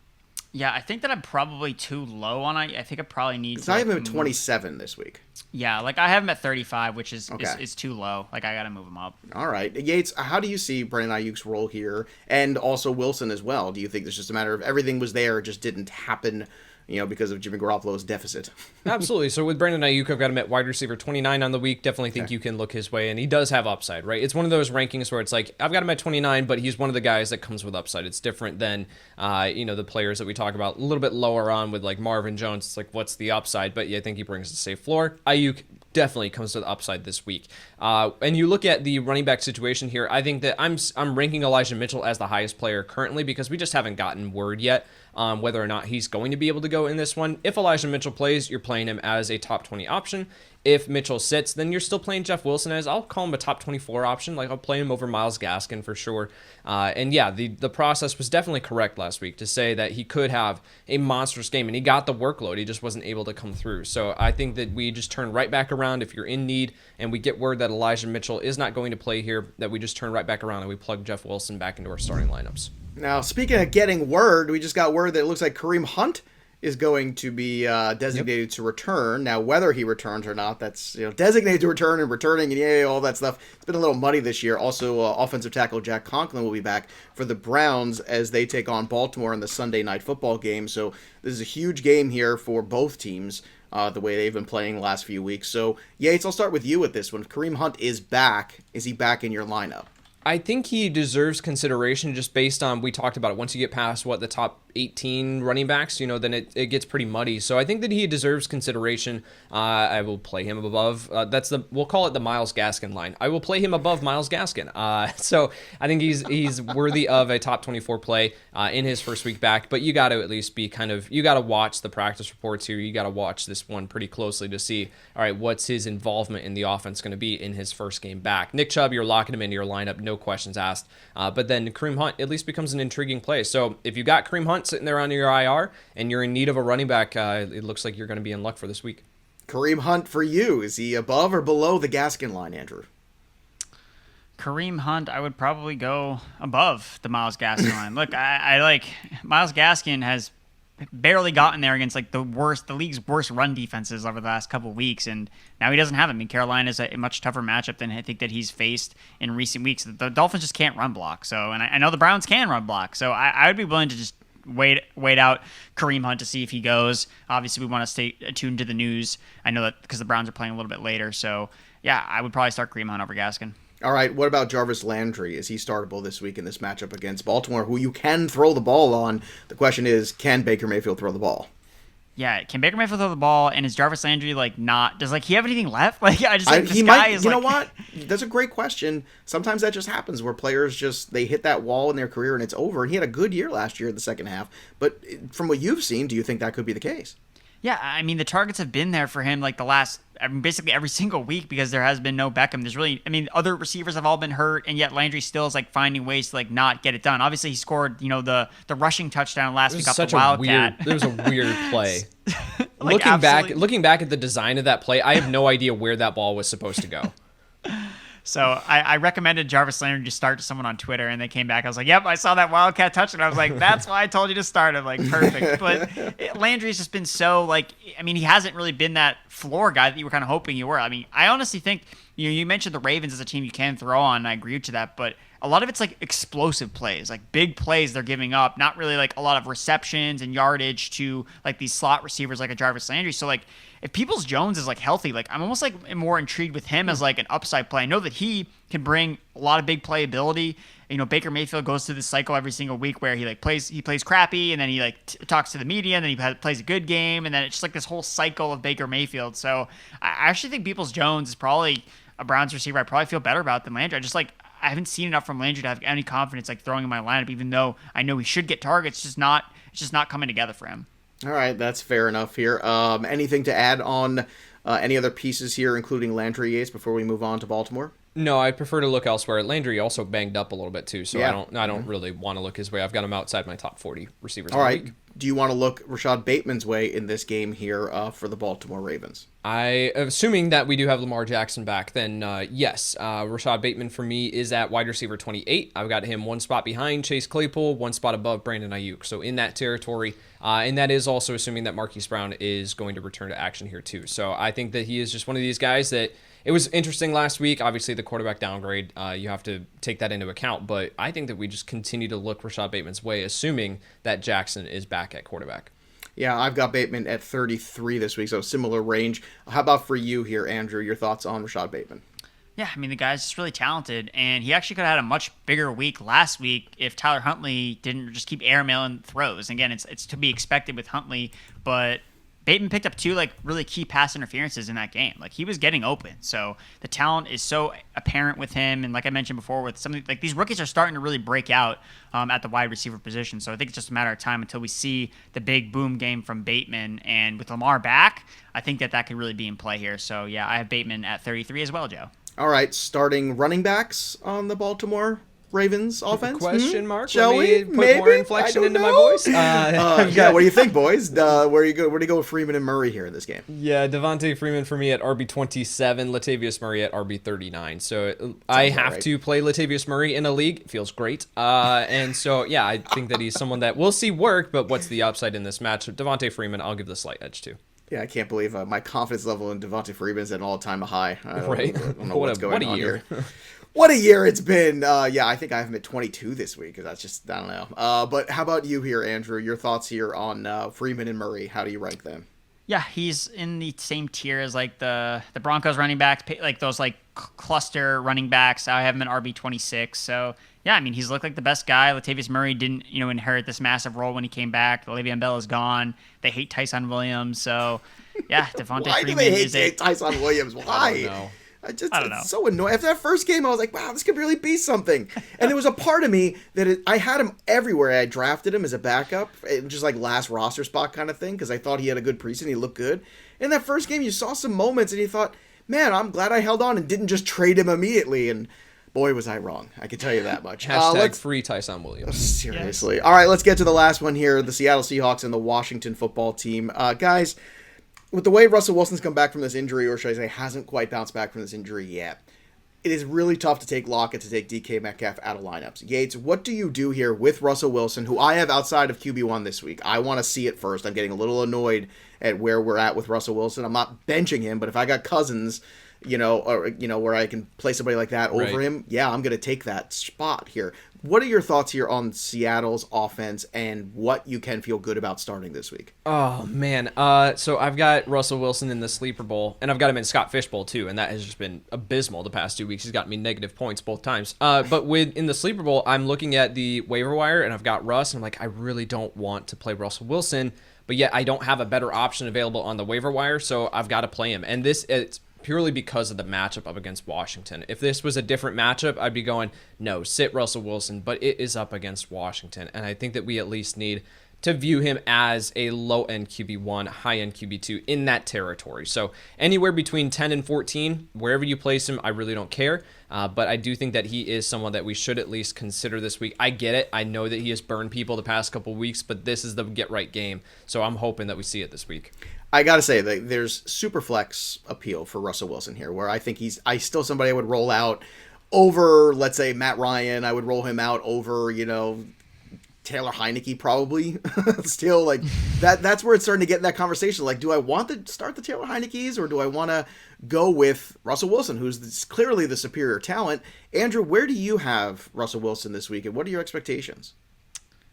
Yeah, I think that I'm probably too low on it. I think I probably need to. I have him at 27 this week. Yeah, I have him at 35, which is too low. I got to move him up. All right. Yates, how do you see Brandon Ayuk's role here? And also Wilson as well. Do you think it's just a matter of everything was there, it just didn't happen, because of Jimmy Garoppolo's deficit? Absolutely. So with Brandon Ayuk, I've got him at wide receiver 29 on the week. Definitely think you can look his way, and he does have upside, right? It's one of those rankings where it's like, I've got him at 29, but he's one of the guys that comes with upside. It's different than, the players that we talk about a little bit lower on with like Marvin Jones. It's like, what's the upside? But yeah, I think he brings a safe floor. Ayuk definitely comes to the upside this week. And you look at the running back situation here, I think that I'm ranking Elijah Mitchell as the highest player currently because we just haven't gotten word yet whether or not he's going to be able to go in this one. If Elijah Mitchell plays, you're playing him as a top 20 option. If Mitchell sits, then you're still playing Jeff Wilson as, I'll call him a top 24 option. Like, I'll play him over Myles Gaskin for sure. And yeah, the process was definitely correct last week to say that he could have a monstrous game, and he got the workload. He just wasn't able to come through. So I think that we just turn right back around if you're in need, and we get word that Elijah Mitchell is not going to play here, that we just turn right back around and we plug Jeff Wilson back into our starting lineups. Now, speaking of getting word, we just got word that it looks like Kareem Hunt is going to be designated to return. Now, whether he returns or not, that's designated to return and returning and all that stuff. It's been a little muddy this year. Also, offensive tackle Jack Conklin will be back for the Browns as they take on Baltimore in the Sunday Night Football game. So this is a huge game here for both teams, the way they've been playing the last few weeks. So, Yates, I'll start with you with this one. If Kareem Hunt is back, is he back in your lineup? I think he deserves consideration just based on, we talked about it, once you get past, the top 18 running backs, then it gets pretty muddy. So I think that he deserves consideration. I will play him above. We'll call it the Myles Gaskin line. I will play him above Myles Gaskin. So I think he's worthy of a top 24 play in his first week back. But you got to at least be you got to watch the practice reports here. You got to watch this one pretty closely to see, all right, what's his involvement in the offense going to be in his first game back. Nick Chubb, you're locking him into your lineup, no questions asked. But then Kareem Hunt at least becomes an intriguing play. So if you got Kareem Hunt sitting there on your IR and you're in need of a running back, it looks like you're going to be in luck for this week. Kareem Hunt for you, is he above or below the Gaskin line, Andrew? Kareem Hunt, I would probably go above the Myles Gaskin line. Look, I like Myles Gaskin has barely gotten there against the league's worst run defenses over the last couple of weeks, and now he doesn't have them. I mean, Carolina is a much tougher matchup than I think that he's faced in recent weeks. The Dolphins just can't run block, and I know the Browns can run block, so I would be willing to just wait out Kareem Hunt to see if he goes. Obviously, we want to stay attuned to the news. I know that because the Browns are playing a little bit later, so yeah, I would probably start Kareem Hunt over Gaskin. All right, what about Jarvis Landry? Is he startable this week in this matchup against Baltimore, who you can throw the ball on? The question is, can Baker Mayfield throw the ball? Yeah, can Baker Mayfield throw the ball? And is Jarvis Landry does he have anything left? You know what? That's a great question. Sometimes that just happens where players they hit that wall in their career and it's over. And he had a good year last year in the second half. But from what you've seen, do you think that could be the case? Yeah, I mean, the targets have been there for him basically every single week because there has been no Beckham. Other receivers have all been hurt, and yet Landry still is finding ways to not get it done. Obviously, he scored the rushing touchdown last week off the Wildcat. It was a weird play. Looking back at the design of that play, I have no idea where that ball was supposed to go. So I recommended Jarvis Landry to start to someone on Twitter, and they came back. I was like, yep, I saw that Wildcat touch, and I was like, that's why I told you to start him. Perfect. But Landry's just been so, he hasn't really been that floor guy that you were kind of hoping you were. I honestly think, you mentioned the Ravens as a team you can throw on, and I agree with you that, but a lot of it's explosive plays, big plays they're giving up, not really a lot of receptions and yardage to these slot receivers like a Jarvis Landry. So if Peoples-Jones is healthy, I'm almost more intrigued with him as an upside play. I know that he can bring a lot of big playability. Baker Mayfield goes through this cycle every single week where he plays crappy, and then he talks to the media, and then he plays a good game, and then it's just this whole cycle of Baker Mayfield. So I actually think Peoples-Jones is probably a Browns receiver I probably feel better about than Landry. I haven't seen enough from Landry to have any confidence throwing in my lineup, even though I know he should get targets. It's just not coming together for him. All right, that's fair enough here. Anything to add on Any other pieces here, including Landry Yates, before we move on to Baltimore? No, I prefer to look elsewhere. Landry also banged up a little bit too, so Yeah. I don't really want to look his way. I've got him outside my top 40 receivers. All right. Do you want to look Rashod Bateman's way in this game here for the Baltimore Ravens? Assuming that we do have Lamar Jackson back, then yes. Rashod Bateman for me is at wide receiver 28. I've got him one spot behind Chase Claypool, one spot above Brandon Ayuk. So in that territory, and that is also assuming that Marquise Brown is going to return to action here too. So I think that he is just one of these guys that it was interesting last week. Obviously, the quarterback downgrade, you have to take that into account. But I think that we just continue to look Rashod Bateman's way, assuming that Jackson is back at quarterback. Yeah, I've got Bateman at 33 this week, so similar range. How about for you here, Andrew? Your thoughts on Rashod Bateman? Yeah, I mean, the guy's just really talented, and he actually could have had a much bigger week last week if Tyler Huntley didn't just keep airmailing throws. Again, it's to be expected with Huntley, but Bateman picked up 2 really key pass interferences in that game. He was getting open. So the talent is so apparent with him. And like I mentioned before, with something like these rookies are starting to really break out at the wide receiver position. So I think it's just a matter of time until we see the big boom game from Bateman. And with Lamar back, I think that could really be in play here. So yeah, I have Bateman at 33 as well, Joe. All right, starting running backs on the Baltimore Ravens offense? Question mark? Shall Let me we? put Maybe? more inflection into my voice. Yeah, what do you think, boys? Where do you go with Freeman and Murray here in this game? Yeah, Devontae Freeman for me at RB27, Latavius Murray at RB39. So I have to play Latavius Murray in a league. It feels great. And so, yeah, I think that he's someone that we'll see work, but what's the upside in this match? Devontae Freeman, I'll give the slight edge to. Yeah, I can't believe my confidence level in Devontae Freeman is at an all-time high. I don't know What what's going on year. here. What a year it's been. Yeah, I think I have him at 22 this week, because that's just, I don't know. But how about you here, Andrew? Your thoughts here on Freeman and Murray. How do you rank them? Yeah, he's in the same tier as the Broncos running backs, those cluster running backs. I have him in RB26. So yeah, I mean, he's looked like the best guy. Latavius Murray didn't inherit this massive role when he came back. Le'Veon Bell is gone. They hate Tyson Williams. So yeah, Devontae Why Freeman do they hate Tyson Williams? Why? I don't know. I don't know. It's so annoying. After that first game, I was like, wow, this could really be something. And there was a part of me that I had him everywhere. I drafted him as a backup, just last roster spot kind of thing, because I thought he had a good preseason. He looked good. In that first game, you saw some moments, and you thought, man, I'm glad I held on and didn't just trade him immediately. And boy, was I wrong. I can tell you that much. Hashtag free Tyson Williams. Seriously. Yes. All right, let's get to the last one here, the Seattle Seahawks and the Washington football team. Guys, with the way Russell Wilson's come back from this injury, or should I say hasn't quite bounced back from this injury yet, it is really tough to take Lockett, to take DK Metcalf out of lineups. Yates, what do you do here with Russell Wilson, who I have outside of QB1 this week? I want to see it first. I'm getting a little annoyed at where we're at with Russell Wilson. I'm not benching him, but if I got Cousins, where I can play somebody like that over him, yeah, I'm going to take that spot here. What are your thoughts here on Seattle's offense and what you can feel good about starting this week? Oh, man. So I've got Russell Wilson in the Sleeper Bowl, and I've got him in Scott Fish Bowl, too, and that has just been abysmal the past 2 weeks. He's got me negative points both times. But in the Sleeper Bowl, I'm looking at the waiver wire, and I've got Russ, and I'm like, I really don't want to play Russell Wilson, but yet I don't have a better option available on the waiver wire, so I've got to play him. And it's purely because of the matchup up against Washington. If this was a different matchup, I'd be going, no, sit Russell Wilson, but it is up against Washington, and I think that we at least need to view him as a low-end QB1, high-end QB2 in that territory. So anywhere between 10 and 14, wherever you place him, I really don't care. But I do think that he is someone that we should at least consider this week. I get it. I know that he has burned people the past couple weeks, but this is the get-right game. So I'm hoping that we see it this week. I got to say, that there's super flex appeal for Russell Wilson here, where I think I still somebody I would roll out over, let's say, Matt Ryan. I would roll him out over, Taylor Heineke probably. Still, that's where it's starting to get in that conversation. Do I want to start the Taylor Heinekes, or do I want to go with Russell Wilson, who's clearly the superior talent? Andrew, where do you have Russell Wilson this week, and what are your expectations?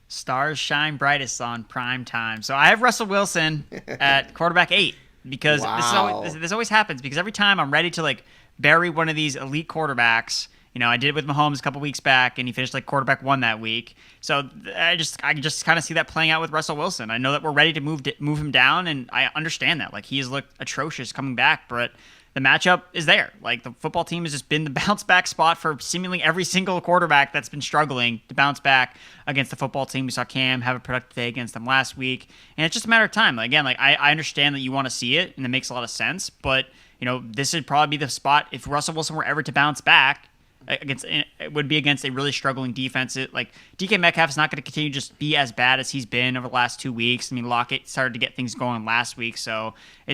Stars shine brightest on prime time. So I have Russell Wilson at quarterback 8, because this always happens, because every time I'm ready to bury one of these elite quarterbacks. I did it with Mahomes a couple weeks back, and he finished quarterback 1 that week. So I just kind of see that playing out with Russell Wilson. I know that we're ready to move him down, and I understand that. He has looked atrocious coming back, but the matchup is there. Like, the football team has just been the bounce back spot for seemingly every single quarterback that's been struggling to bounce back against the football team. We saw Cam have a productive day against them last week, and it's just a matter of time. Like, again, like I understand that you want to see it, and it makes a lot of sense, but this would probably be the spot if Russell Wilson were ever to bounce back. It would be against a really struggling defense. Like, DK Metcalf is not going to continue to just be as bad as he's been over the last 2 weeks. I mean, Lockett started to get things going last week, so I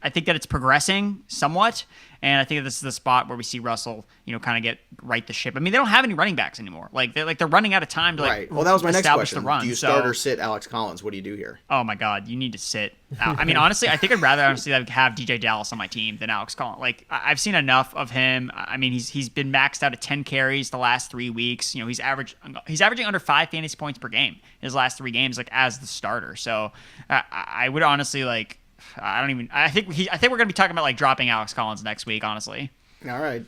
think that it's progressing somewhat, and I think that this is the spot where we see Russell, kind of get right the ship. I mean, they don't have any running backs anymore. They're running out of time to right. Well, that was my next question. The run. Do you start or sit Alex Collins? What do you do here? Oh my God, you need to sit. I mean, honestly, I think I'd rather have DJ Dallas on my team than Alex Collins. Like, I've seen enough of him. I mean, he's been maxed out at 10 carries the last 3 weeks. He's averaging under 5 fantasy points per game in his last 3 games, like, as the starter. So I would honestly, like, I think we're gonna be talking about, like, dropping Alex Collins next week, honestly. All right,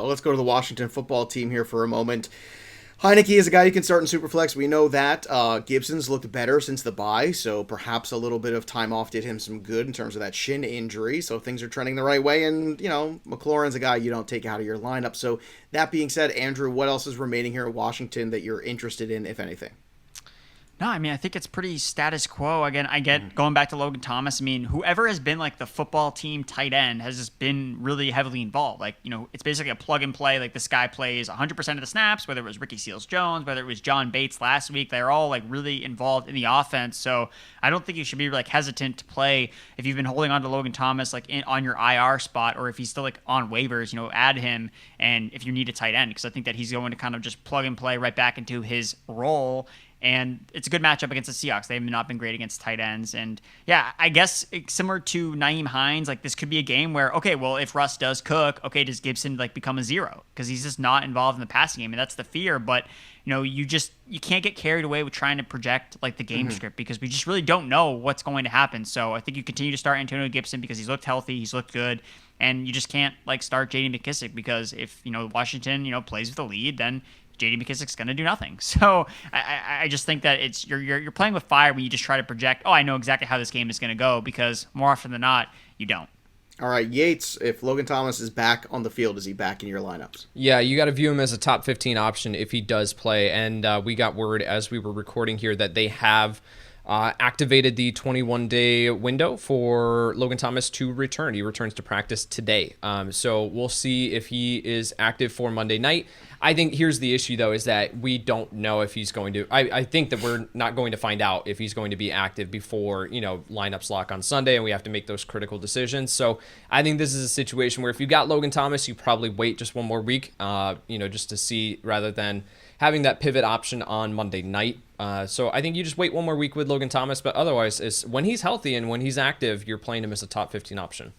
let's go to the Washington football team here for a moment. Heineke is a guy you can start in Superflex. We know that. Gibson's looked better since the bye, so perhaps a little bit of time off did him some good in terms of that shin injury. So things are trending the right way, and, McLaurin's a guy you don't take out of your lineup. So that being said, Andrew, what else is remaining here at Washington that you're interested in, if anything? No, I mean, I think it's pretty status quo. Again, I get going back to Logan Thomas. I mean, whoever has been like the football team tight end has just been really heavily involved. Like, it's basically a plug and play. Like, this guy plays 100% of the snaps, whether it was Ricky Seals-Jones, whether it was John Bates last week. They're all like really involved in the offense. So I don't think you should be like hesitant to play if you've been holding on to Logan Thomas like on your IR spot, or if he's still like on waivers, add him. And if you need a tight end, because I think that he's going to kind of just plug and play right back into his role. And it's a good matchup against the Seahawks. They have not been great against tight ends. And yeah, I guess similar to Nyheim Hines, like, this could be a game where, okay, well, if Russ does cook, okay, does Gibson like become a zero? Because he's just not involved in the passing game, and that's the fear. But you can't get carried away with trying to project like the game script, because we just really don't know what's going to happen. So I think you continue to start Antonio Gibson because he's looked healthy, he's looked good. And you just can't like start J.D. McKissic, because if Washington plays with the lead, then J.D. McKissic's going to do nothing. So I just think that it's you're playing with fire when you just try to project, I know exactly how this game is going to go, because more often than not, you don't. All right, Yates, if Logan Thomas is back on the field, is he back in your lineups? Yeah, you got to view him as a top 15 option if he does play. And we got word as we were recording here that they have activated the 21-day window for Logan Thomas to return. He returns to practice today. So we'll see if he is active for Monday night. I think here's the issue, though, is that we don't know if he's going to... I think that we're not going to find out if he's going to be active before, lineups lock on Sunday, and we have to make those critical decisions. So I think this is a situation where if you got Logan Thomas, you probably wait just one more week, just to see, rather than having that pivot option on Monday night. So I think you just wait one more week with Logan Thomas, but otherwise, when he's healthy and when he's active, you're playing him as a top 15 option.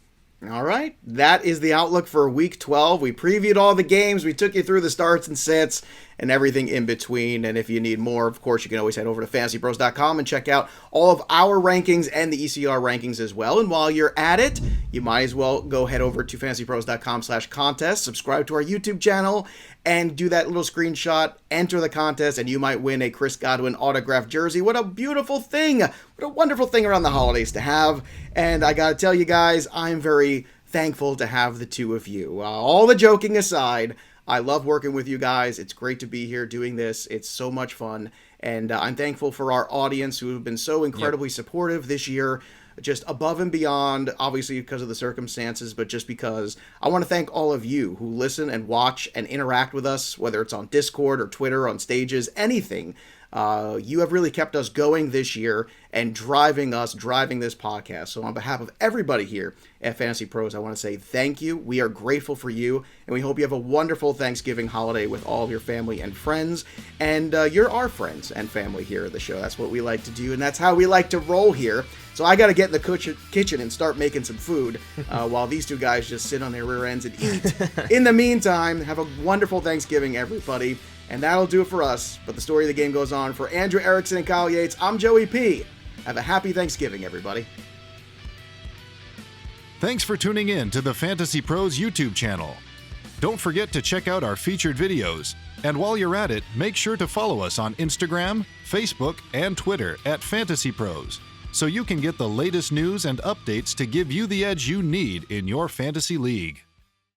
All right, that is the outlook for Week 12. We previewed all the games. We took you through the starts and sits and everything in between. And if you need more, of course, you can always head over to fantasypros.com and check out all of our rankings and the ECR rankings as well. And while you're at it, you might as well go head over to fantasypros.com/contest, subscribe to our YouTube channel, and do that little screenshot, enter the contest, and you might win a Chris Godwin autographed jersey. What a beautiful thing. What a wonderful thing around the holidays to have. And I got to tell you guys, I'm very thankful to have the two of you. All the joking aside, I love working with you guys. It's great to be here doing this. It's so much fun. And I'm thankful for our audience who have been so incredibly supportive this year, just above and beyond, obviously because of the circumstances, but just because I want to thank all of you who listen and watch and interact with us, whether it's on Discord or Twitter, on stages, anything. You have really kept us going this year and driving this podcast. So on behalf of everybody here at Fantasy Pros, I want to say thank you. We are grateful for you, and we hope you have a wonderful Thanksgiving holiday with all of your family and friends. And you're our friends and family here at the show. That's what we like to do, and that's how we like to roll here. So I got to get in the kitchen and start making some food while these two guys just sit on their rear ends and eat. In the meantime, have a wonderful Thanksgiving, everybody. And that'll do it for us. But the story of the game goes on. For Andrew Erickson and Kyle Yates, I'm Joey P. Have a happy Thanksgiving, everybody. Thanks for tuning in to the Fantasy Pros YouTube channel. Don't forget to check out our featured videos. And while you're at it, make sure to follow us on Instagram, Facebook, and Twitter at Fantasy Pros. so you can get the latest news and updates to give you the edge you need in your fantasy league.